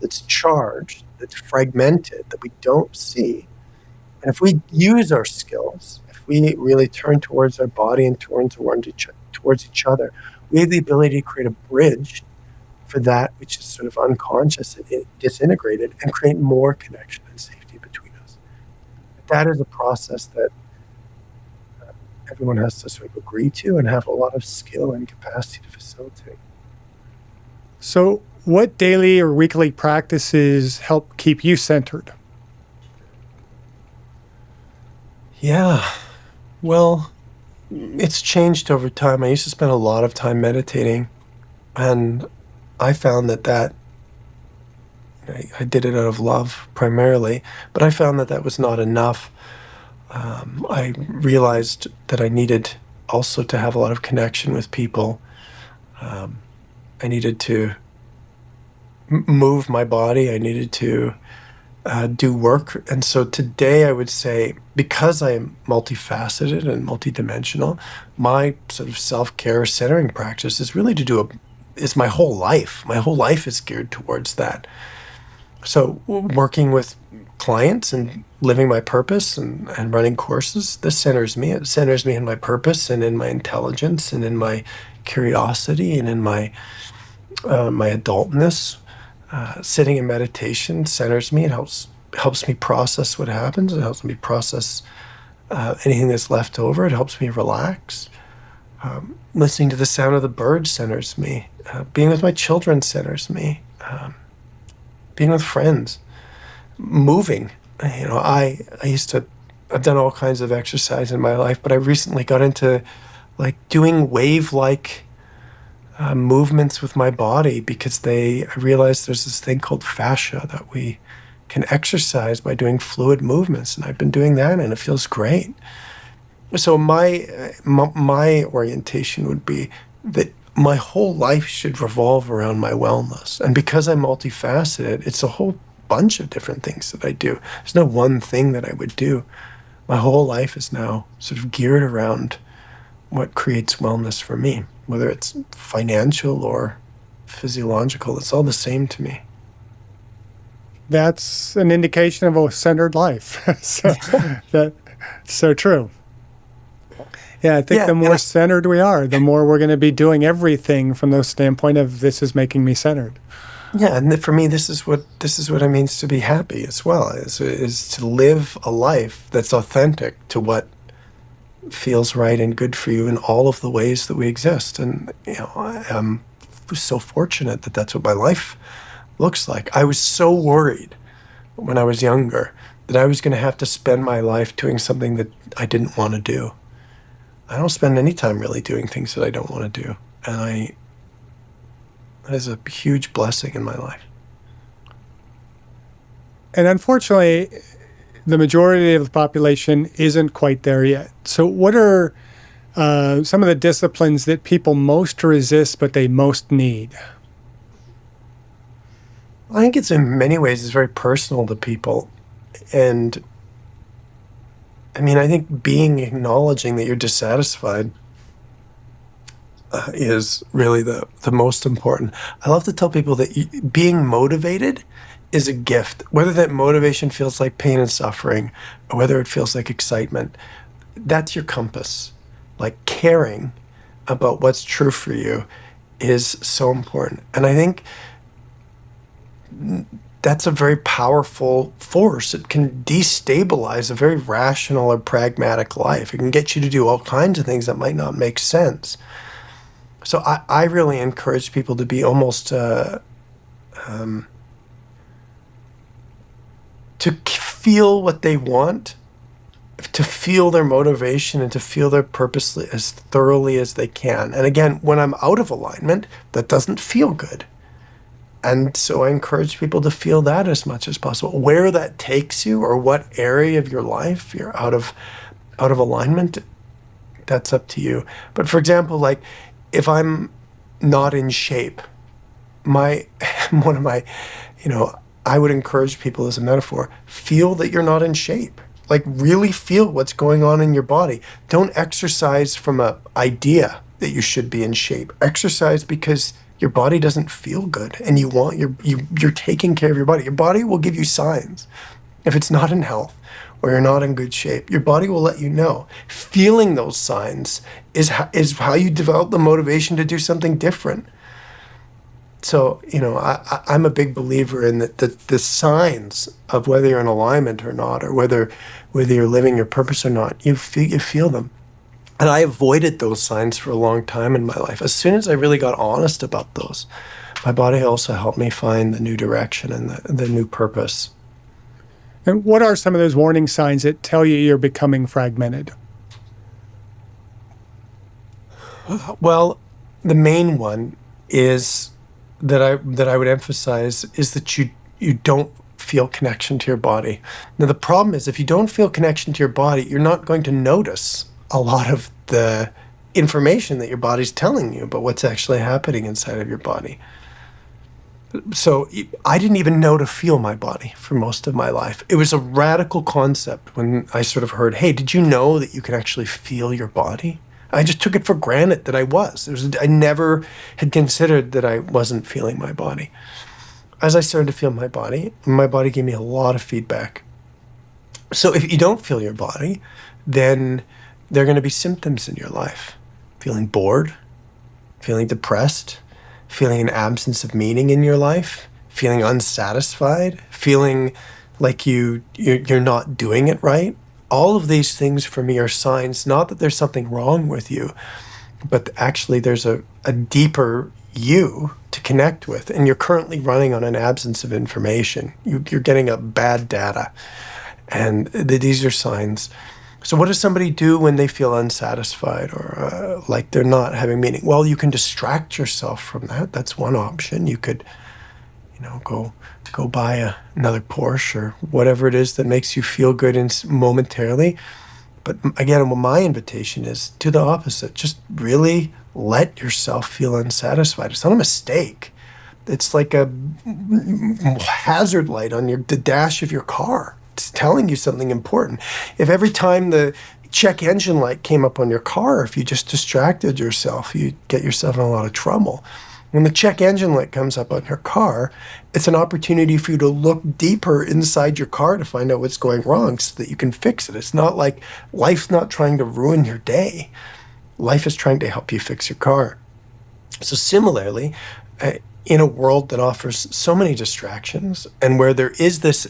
that's charged, that's fragmented, that we don't see. And if we use our skills, if we really turn towards our body and turn towards each other, we have the ability to create a bridge for that which is sort of unconscious and disintegrated, and create more connection and safety between us. But that is a process that everyone has to sort of agree to and have a lot of skill and capacity to facilitate. So, what daily or weekly practices help keep you centered? Yeah, well, it's changed over time. I used to spend a lot of time meditating, and I found that I did it out of love primarily, but I found that was not enough. I realized that I needed also to have a lot of connection with people. I needed to move my body. I needed to do work. And so today I would say, because I am multifaceted and multidimensional, my sort of self-care centering practice is really is my whole life. My whole life is geared towards that. So working with clients and living my purpose and running courses, this centers me. It centers me in my purpose and in my intelligence and in my curiosity and in my adultness. Sitting in meditation centers me. It helps me process what happens. It helps me process anything that's left over. It helps me relax. Listening to the sound of the birds centers me. Being with my children centers me. Being with friends. Moving. I've done all kinds of exercise in my life, but I recently got into doing wave-like movements with my body, because I realized there's this thing called fascia that we can exercise by doing fluid movements, and I've been doing that, and it feels great. So my orientation would be that my whole life should revolve around my wellness, and because I'm multifaceted, it's a whole bunch of different things that I do. There's no one thing that I would do. My whole life is now sort of geared around what creates wellness for me. Whether it's financial or physiological, it's all the same to me. That's an indication of a centered life. That's so true. Yeah, I think the more centered we are, the more we're going to be doing everything from the standpoint of, this is making me centered. Yeah, and for me, this is what it means to be happy as well. Is to live a life that's authentic to what feels right and good for you in all of the ways that we exist. And I'm so fortunate that that's what my life looks like. I was so worried when I was younger that I was going to have to spend my life doing something that I didn't want to do. I don't spend any time really doing things that I don't want to do. And that is a huge blessing in my life. And unfortunately, the majority of the population isn't quite there yet. So what are some of the disciplines that people most resist but they most need? I think it's in many ways it's very personal to people. And I mean, I think acknowledging that you're dissatisfied is really the most important. I love to tell people that being motivated is a gift. Whether that motivation feels like pain and suffering, or whether it feels like excitement, that's your compass. Like, caring about what's true for you is so important. And I think that's a very powerful force. It can destabilize a very rational or pragmatic life. It can get you to do all kinds of things that might not make sense. So I really encourage people to be almost to feel what they want, to feel their motivation, and to feel their purpose as thoroughly as they can. And again, when I'm out of alignment, that doesn't feel good. And so I encourage people to feel that as much as possible. Where that takes you, or what area of your life you're out of alignment, that's up to you. But for example, like if I'm not in shape, I would encourage people as a metaphor, feel that you're not in shape. Like, really feel what's going on in your body. Don't exercise from an idea that you should be in shape. Exercise because your body doesn't feel good, and you're taking care of your body. Your body will give you signs. If it's not in health or you're not in good shape, your body will let you know. Feeling those signs is how you develop the motivation to do something different. So, I'm a big believer in the signs of whether you're in alignment or not, or whether you're living your purpose or not. You feel them. And I avoided those signs for a long time in my life. As soon as I really got honest about those, my body also helped me find the new direction and the new purpose. And what are some of those warning signs that tell you you're becoming fragmented? Well, the main one is that I would emphasize is that you don't feel connection to your body. Now, the problem is if you don't feel connection to your body, you're not going to notice a lot of the information that your body's telling you about what's actually happening inside of your body. So I didn't even know to feel my body for most of my life. It was a radical concept when I sort of heard, hey, did you know that you can actually feel your body? I just took it for granted that I was. I never had considered that I wasn't feeling my body. As I started to feel my body gave me a lot of feedback. So if you don't feel your body, then there are going to be symptoms in your life. Feeling bored, feeling depressed, feeling an absence of meaning in your life, feeling unsatisfied, feeling like you're not doing it right. All of these things for me are signs, not that there's something wrong with you, but actually there's a deeper you to connect with, and you're currently running on an absence of information. You're getting a bad data, and these are signs. So what does somebody do when they feel unsatisfied or like they're not having meaning? Well, you can distract yourself from that. That's one option. You could, go buy another Porsche or whatever it is that makes you feel good momentarily. But again, my invitation is to the opposite. Just really let yourself feel unsatisfied. It's not a mistake. It's like a hazard light on the dash of your car. It's telling you something important. If every time the check engine light came up on your car, if you just distracted yourself, you get yourself in a lot of trouble. When the check engine light comes up on your car, it's an opportunity for you to look deeper inside your car to find out what's going wrong so that you can fix it. It's not like life's not trying to ruin your day. Life is trying to help you fix your car. So similarly, in a world that offers so many distractions and where there is this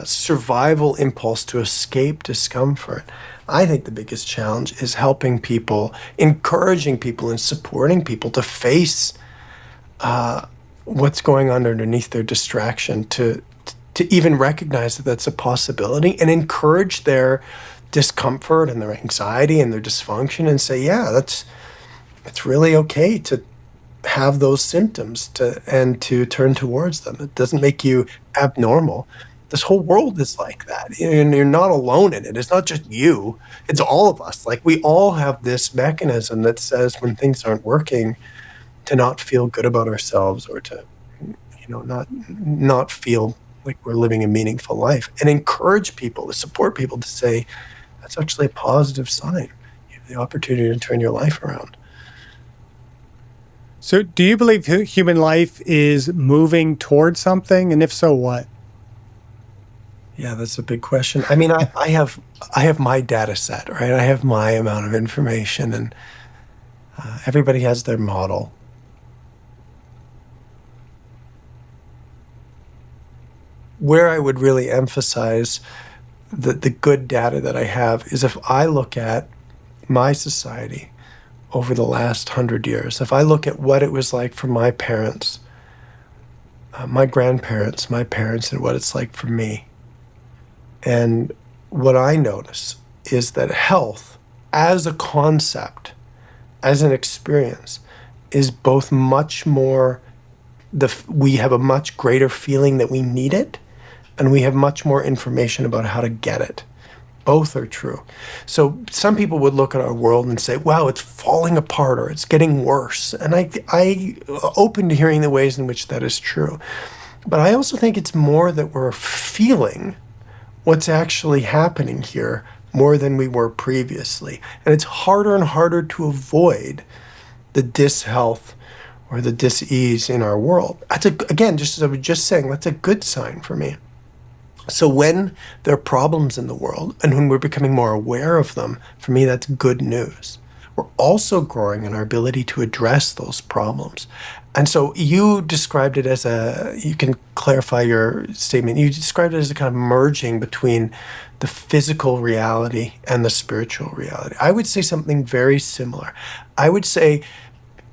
survival impulse to escape discomfort, I think the biggest challenge is helping people, encouraging people, and supporting people to face what's going on underneath their distraction, to even recognize that that's a possibility and encourage their discomfort and their anxiety and their dysfunction and say, yeah, it's really okay to have those symptoms and to turn towards them. It doesn't make you abnormal. This whole world is like that, and you're not alone in it. It's not just you, it's all of us. Like, we all have this mechanism that says when things aren't working, to not feel good about ourselves, or to, not feel like we're living a meaningful life, and encourage people, to support people, to say, that's actually a positive sign. You have the opportunity to turn your life around. So do you believe human life is moving towards something? And if so, what? Yeah, that's a big question. I mean, I have my data set, right? I have my amount of information, and everybody has their model. Where I would really emphasize the good data that I have is if I look at my society over the last 100 years, if I look at what it was like for my parents, my grandparents, my parents, and what it's like for me. And what I notice is that health as a concept, as an experience, is both much more, we have a much greater feeling that we need it, and we have much more information about how to get it. Both are true. So some people would look at our world and say, wow, it's falling apart, or it's getting worse. And I open to hearing the ways in which that is true. But I also think it's more that we're feeling what's actually happening here more than we were previously. And it's harder and harder to avoid the dishealth or the dis-ease in our world. That's again, just as I was just saying, that's a good sign for me. So when there are problems in the world and when we're becoming more aware of them, for me, that's good news. We're also growing in our ability to address those problems. And so you described it as you can clarify your statement, you described it as a kind of merging between the physical reality and the spiritual reality. I would say something very similar. I would say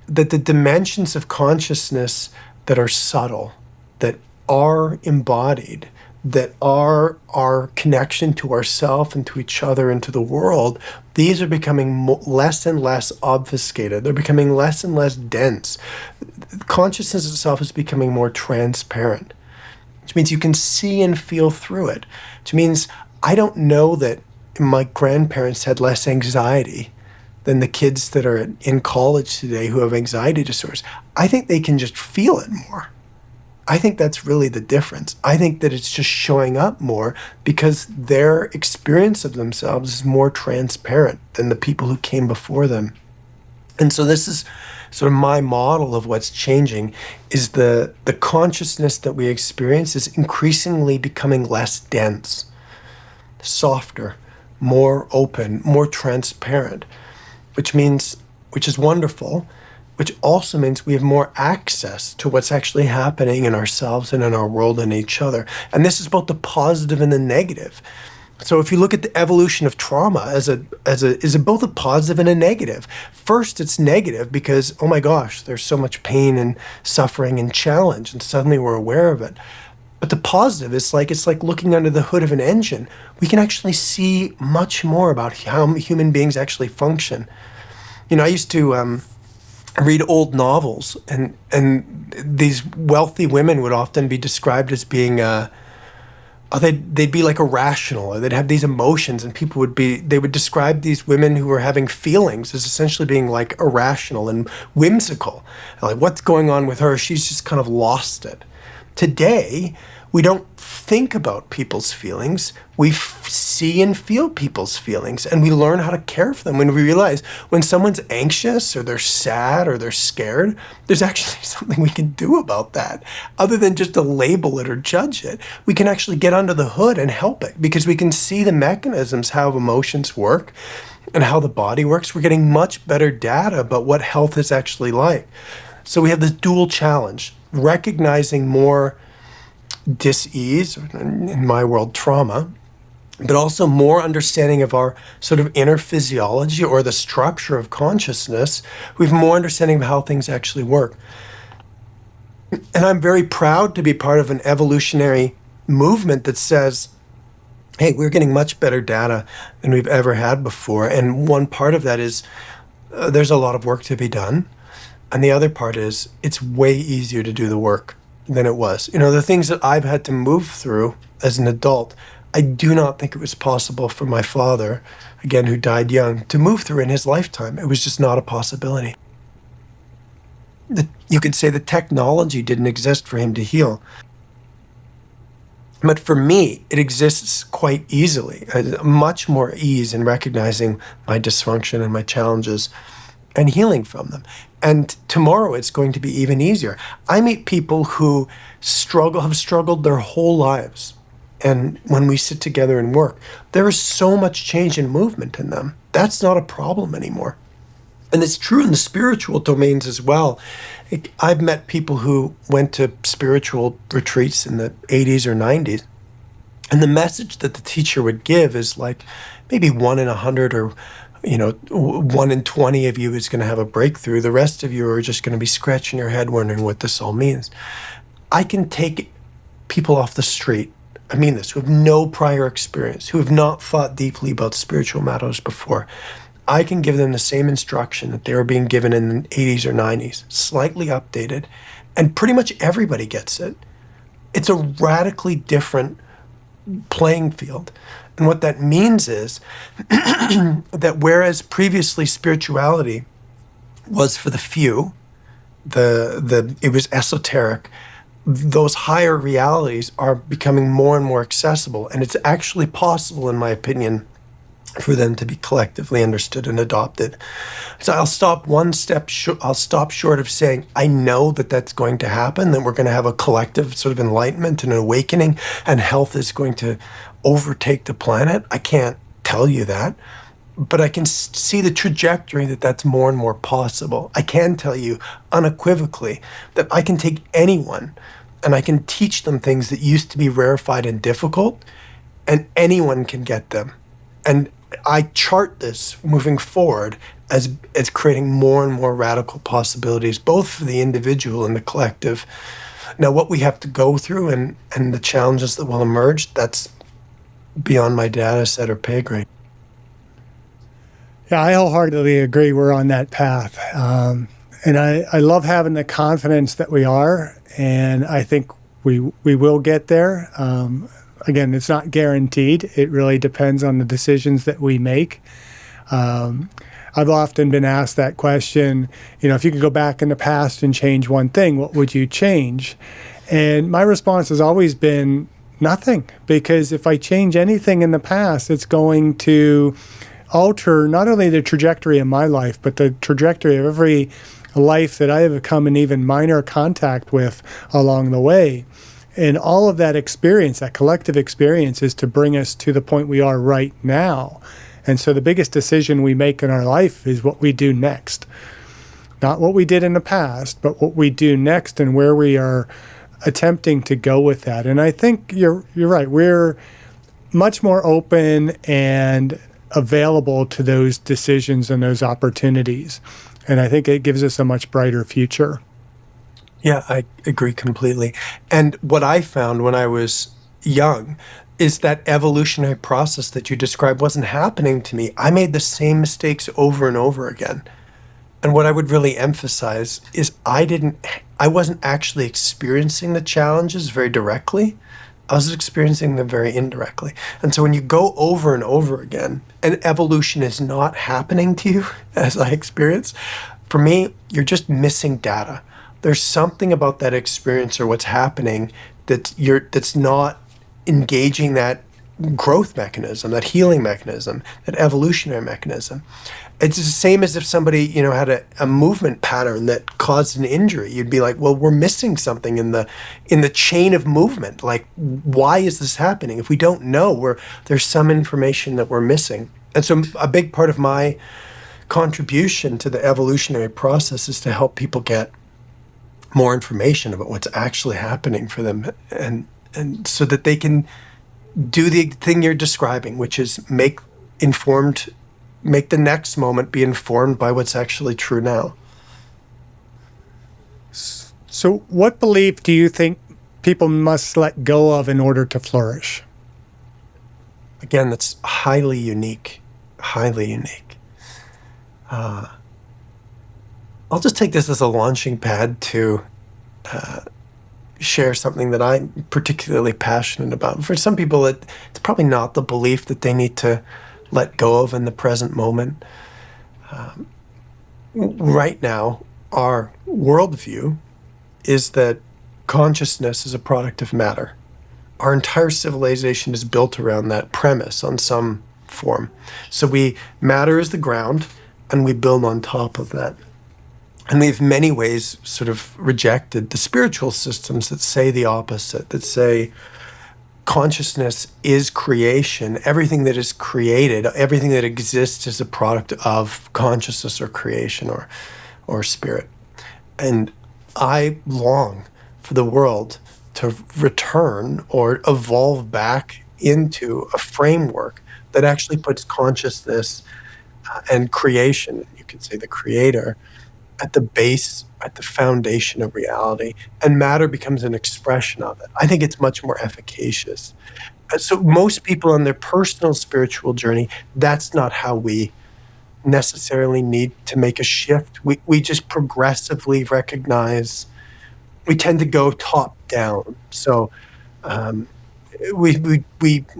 that the dimensions of consciousness that are subtle, that are embodied, that are our connection to ourself and to each other and to the world, these are becoming less and less obfuscated. They're becoming less and less dense. Consciousness itself is becoming more transparent, which means you can see and feel through it, which means I don't know that my grandparents had less anxiety than the kids that are in college today who have anxiety disorders. I think they can just feel it more. I think that's really the difference. I think that it's just showing up more because their experience of themselves is more transparent than the people who came before them. And so this is sort of my model of what's changing, is the consciousness that we experience is increasingly becoming less dense, softer, more open, more transparent, which is wonderful, which also means we have more access to what's actually happening in ourselves and in our world and each other. And this is both the positive and the negative. So if you look at the evolution of trauma is it both a positive and a negative? First, it's negative because, oh my gosh, there's so much pain and suffering and challenge, and suddenly we're aware of it. But the positive is it's like looking under the hood of an engine. We can actually see much more about how human beings actually function. I used to read old novels, and these wealthy women would often be described as being they'd be like irrational, or they'd have these emotions, and they would describe these women who were having feelings as essentially being like irrational and whimsical. Like, what's going on with her? She's just kind of lost it. Today, we don't think about people's feelings. We see and feel people's feelings, and we learn how to care for them. When we realize when someone's anxious or they're sad or they're scared, there's actually something we can do about that. Other than just to label it or judge it, we can actually get under the hood and help it, because we can see the mechanisms, how emotions work and how the body works. We're getting much better data about what health is actually like. So we have this dual challenge, recognizing more dis-ease, in my world, trauma, but also more understanding of our sort of inner physiology or the structure of consciousness. We have more understanding of how things actually work. And I'm very proud to be part of an evolutionary movement that says hey, we're getting much better data than we've ever had before. And one part of that is there's a lot of work to be done. And the other part is it's way easier to do the work than it was. The things that I've had to move through as an adult, I do not think it was possible for my father, again, who died young, to move through in his lifetime. It was just not a possibility. You could say the technology didn't exist for him to heal. But for me, it exists quite easily, much more ease in recognizing my dysfunction and my challenges and healing from them. And tomorrow it's going to be even easier. I meet people who have struggled their whole lives. And when we sit together and work, there is so much change and movement in them. That's not a problem anymore. And it's true in the spiritual domains as well. I've met people who went to spiritual retreats in the 80s or 90s. And the message that the teacher would give is like maybe 1 in 100 or 1 in 20 of you is going to have a breakthrough. The rest of you are just going to be scratching your head wondering what this all means. I can take people off the street, I mean this, who have no prior experience, who have not thought deeply about spiritual matters before. I can give them the same instruction that they were being given in the 80s or 90s, slightly updated, and pretty much everybody gets it. It's a radically different playing field. And what that means is that whereas previously spirituality was for the few, it was esoteric, those higher realities are becoming more and more accessible. And it's actually possible, in my opinion, for them to be collectively understood and adopted. So I'll stop short of saying I know that that's going to happen, that we're going to have a collective sort of enlightenment and awakening, and health is going to overtake the planet. I can't tell you that, but I can see the trajectory that that's more and more possible. I can tell you unequivocally that I can take anyone and I can teach them things that used to be rarefied and difficult, and anyone can get them. And I chart this moving forward as creating more and more radical possibilities, both for the individual and the collective. Now, what we have to go through and the challenges that will emerge, that's beyond my data set or pay grade. Yeah, I wholeheartedly agree we're on that path. And I love having the confidence that we are, and I think we will get there. Again, it's not guaranteed. It really depends on the decisions that we make. I've often been asked that question, if you could go back in the past and change one thing, what would you change? And my response has always been nothing, because if I change anything in the past, it's going to alter not only the trajectory of my life, but the trajectory of every life that I have come in even minor contact with along the way. And all of that experience, that collective experience, is to bring us to the point we are right now. And so the biggest decision we make in our life is what we do next. Not what we did in the past, but what we do next and where we are attempting to go with that. And I think you're right. We're much more open and available to those decisions and those opportunities. And I think it gives us a much brighter future. Yeah, I agree completely. And what I found when I was young is that evolutionary process that you described wasn't happening to me. I made the same mistakes over and over again. And what I would really emphasize is I wasn't actually experiencing the challenges very directly. I was experiencing them very indirectly. And so when you go over and over again, and evolution is not happening to you, as I experience, for me, you're just missing data. There's something about that experience or what's happening that's not engaging that growth mechanism, that healing mechanism, that evolutionary mechanism. It's the same as if somebody, had a movement pattern that caused an injury. You'd be like, well, we're missing something in the chain of movement. Like, why is this happening? If we don't know, there's some information that we're missing. And so a big part of my contribution to the evolutionary process is to help people get more information about what's actually happening for them, and so that they can do the thing you're describing, which is make the next moment be informed by what's actually true now. So what belief do you think people must let go of in order to flourish? again, that's highly unique, highly unique. I'll just take this as a launching pad to share something that I'm particularly passionate about. For some people, it's probably not the belief that they need to let go of in the present moment. Right now, our worldview is that consciousness is a product of matter. Our entire civilization is built around that premise on some form. So matter is the ground, and we build on top of that. And we've in many ways sort of rejected the spiritual systems that say the opposite, that say consciousness is creation. Everything that is created, everything that exists is a product of consciousness or creation or spirit. And I long for the world to return or evolve back into a framework that actually puts consciousness and creation, you could say the creator, at the base, at the foundation of reality, and matter becomes an expression of it. I think it's much more efficacious. So most people on their personal spiritual journey, that's not how we necessarily need to make a shift. We just progressively recognize, we tend to go top down. So we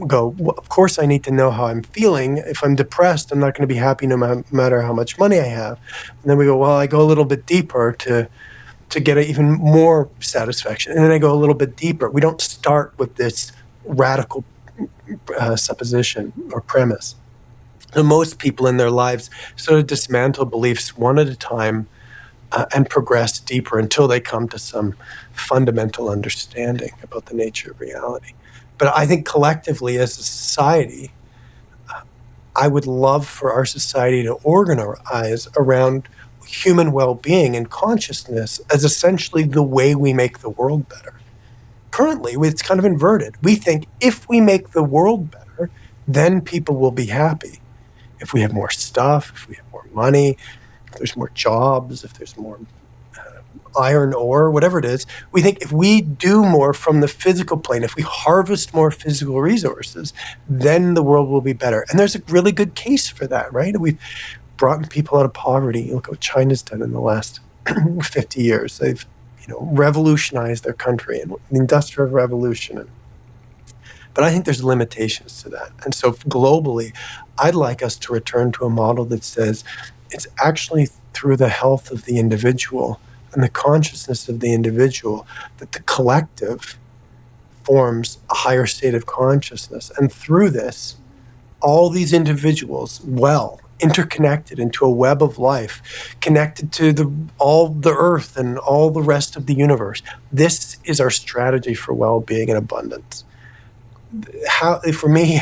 go, well, of course I need to know how I'm feeling. If I'm depressed, I'm not going to be happy no matter how much money I have. And then we go, well, I go a little bit deeper to get even more satisfaction. And then I go a little bit deeper. We don't start with this radical supposition or premise. So most people in their lives sort of dismantle beliefs one at a time and progress deeper until they come to some fundamental understanding about the nature of reality. But I think collectively as a society, I would love for our society to organize around human well-being and consciousness as essentially the way we make the world better. Currently, it's kind of inverted. We think if we make the world better, then people will be happy. If we have more stuff, if we have more money, if there's more jobs, if there's more iron ore, whatever it is, we think if we do more from the physical plane, if we harvest more physical resources, then the world will be better. And there's a really good case for that, right? We've brought people out of poverty. Look what China's done in the last 50 years. They've revolutionized their country and the Industrial Revolution. But I think there's limitations to that. And so globally, I'd like us to return to a model that says it's actually through the health of the individual and the consciousness of the individual that the collective forms a higher state of consciousness. And through this, all these individuals, interconnected into a web of life, connected to all the earth and all the rest of the universe. This is our strategy for well-being and abundance. For me,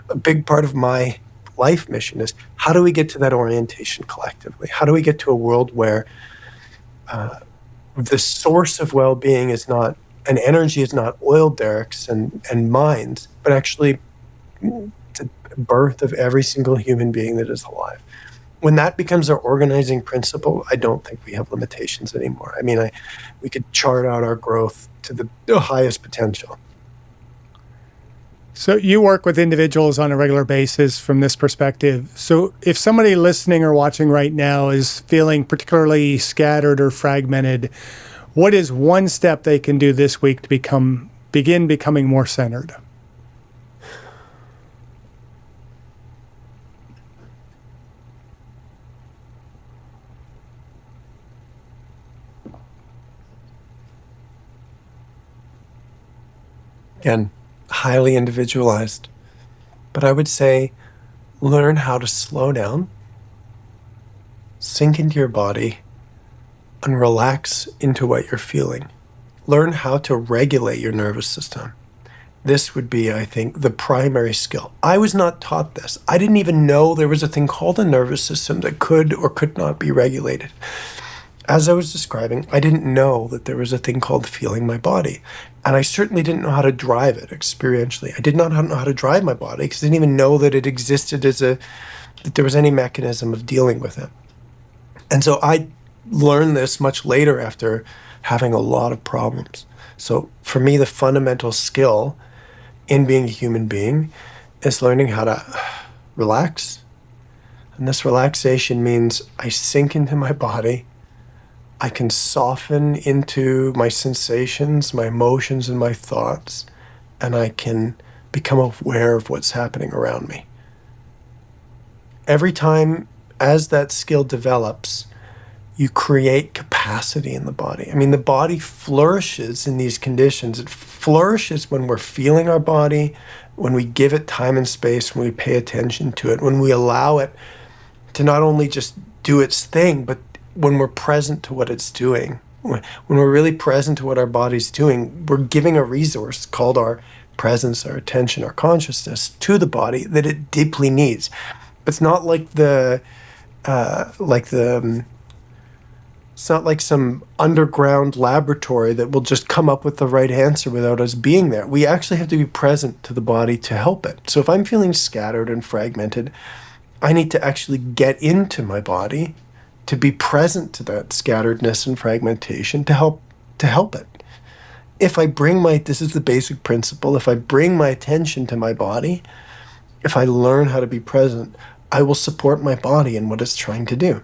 a big part of my life mission is how do we get to that orientation collectively? How do we get to a world where the source of well-being is not, and energy is not oil derricks and mines, but actually the birth of every single human being that is alive. When that becomes our organizing principle, I don't think we have limitations anymore. I mean, we could chart out our growth to the highest potential. So you work with individuals on a regular basis from this perspective. So if somebody listening or watching right now is feeling particularly scattered or fragmented, what is one step they can do this week to begin becoming more centered? Again, highly individualized. But I would say learn how to slow down, sink into your body, and relax into what you're feeling. Learn how to regulate your nervous system. This would be, I think, the primary skill. I was not taught this. I didn't even know there was a thing called a nervous system that could or could not be regulated. As I was describing, I didn't know that there was a thing called feeling my body. And I certainly didn't know how to drive it experientially. I did not know how to drive my body because I didn't even know that it existed that there was any mechanism of dealing with it. And so I learned this much later after having a lot of problems. So for me, the fundamental skill in being a human being is learning how to relax. And this relaxation means I sink into my body. I can soften into my sensations, my emotions, and my thoughts, and I can become aware of what's happening around me. Every time, as that skill develops, you create capacity in the body. I mean, the body flourishes in these conditions. It flourishes when we're feeling our body, when we give it time and space, when we pay attention to it, when we allow it to not only just do its thing, but when we're present to what it's doing. When we're really present to what our body's doing, we're giving a resource called our presence, our attention, our consciousness to the body that it deeply needs. It's not like it's not like some underground laboratory that will just come up with the right answer without us being there. We actually have to be present to the body to help it. So if I'm feeling scattered and fragmented, I need to actually get into my body to be present to that scatteredness and fragmentation to help it. If I bring this is the basic principle, if I bring my attention to my body, if I learn how to be present, I will support my body in what it's trying to do.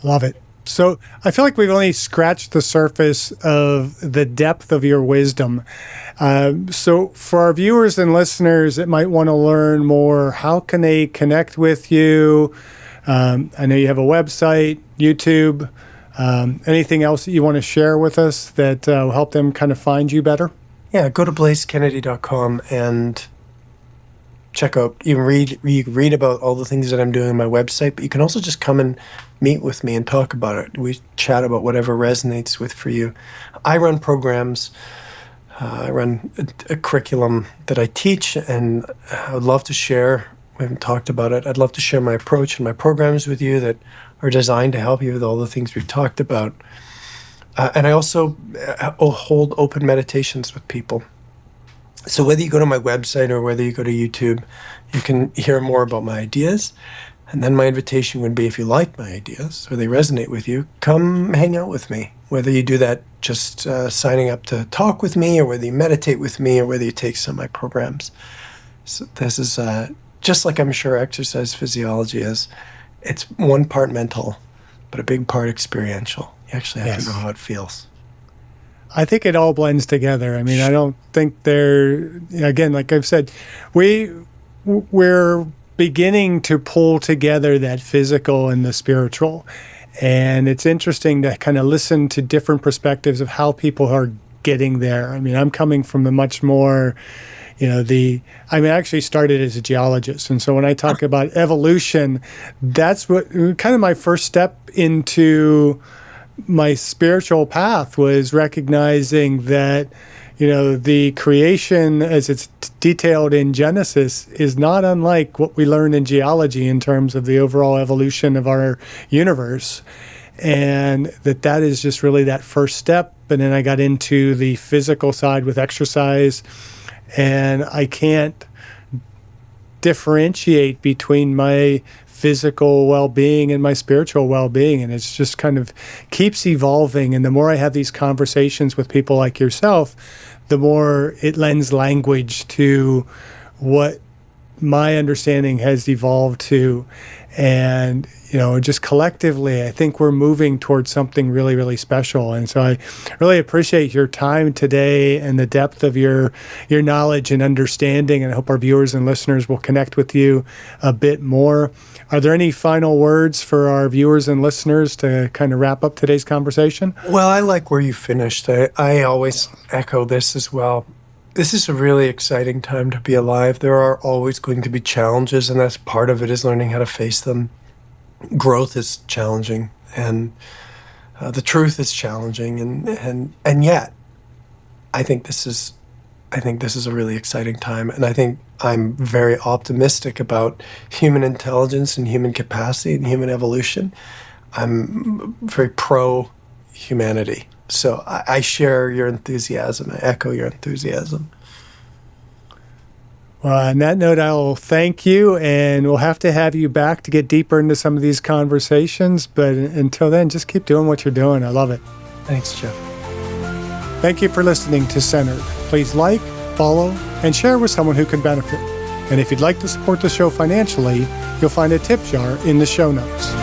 Love it. So I feel like we've only scratched the surface of the depth of your wisdom. So for our viewers and listeners that might want to learn more, how can they connect with you? I know you have a website, YouTube, anything else that you want to share with us that will help them kind of find you better? Yeah, go to blaisekennedy.com and check out, you can read about all the things that I'm doing on my website, but you can also just come and meet with me and talk about it. We chat about whatever resonates with for you. I run programs. I run a curriculum that I teach, and I would love to share. We haven't talked about it. I'd love to share my approach and my programs with you that are designed to help you with all the things we've talked about. And I also hold open meditations with people. So whether you go to my website or whether you go to YouTube, you can hear more about my ideas. And then my invitation would be, if you like my ideas or they resonate with you, come hang out with me. Whether you do that just signing up to talk with me, or whether you meditate with me, or whether you take some of my programs. So this is just like I'm sure exercise physiology is. It's one part mental, but a big part experiential. You actually have to know how it feels. I think it all blends together. I mean, I don't think again, like I've said, we're beginning to pull together that physical and the spiritual. And it's interesting to kind of listen to different perspectives of how people are getting there. I mean, I'm coming from a much more, I actually started as a geologist. And so when I talk about evolution, that's what kind of my first step into my spiritual path was, recognizing that, the creation as it's detailed in Genesis is not unlike what we learn in geology in terms of the overall evolution of our universe. And that is just really that first step. And then I got into the physical side with exercise, and I can't differentiate between my physical well-being and my spiritual well-being, and it's just kind of keeps evolving. And the more I have these conversations with people like yourself, the more it lends language to what my understanding has evolved to. And just collectively, I think we're moving towards something really, really special. And so I really appreciate your time today and the depth of your knowledge and understanding. And I hope our viewers and listeners will connect with you a bit more. Are there any final words for our viewers and listeners to kind of wrap up today's conversation? Well, I like where you finished. I always echo this as well. This is a really exciting time to be alive. There are always going to be challenges, and that's part of it, is learning how to face them. Growth is challenging, and the truth is challenging, and yet I think this is a really exciting time, and I think I'm very optimistic about human intelligence and human capacity and human evolution. I'm very pro humanity. So I share your enthusiasm. I echo your enthusiasm. Well, on that note, I'll thank you, and we'll have to have you back to get deeper into some of these conversations. But until then, just keep doing what you're doing. I love it. Thanks, Jeff. Thank you for listening to Centered. Please like, follow, and share with someone who could benefit. And if you'd like to support the show financially, you'll find a tip jar in the show notes.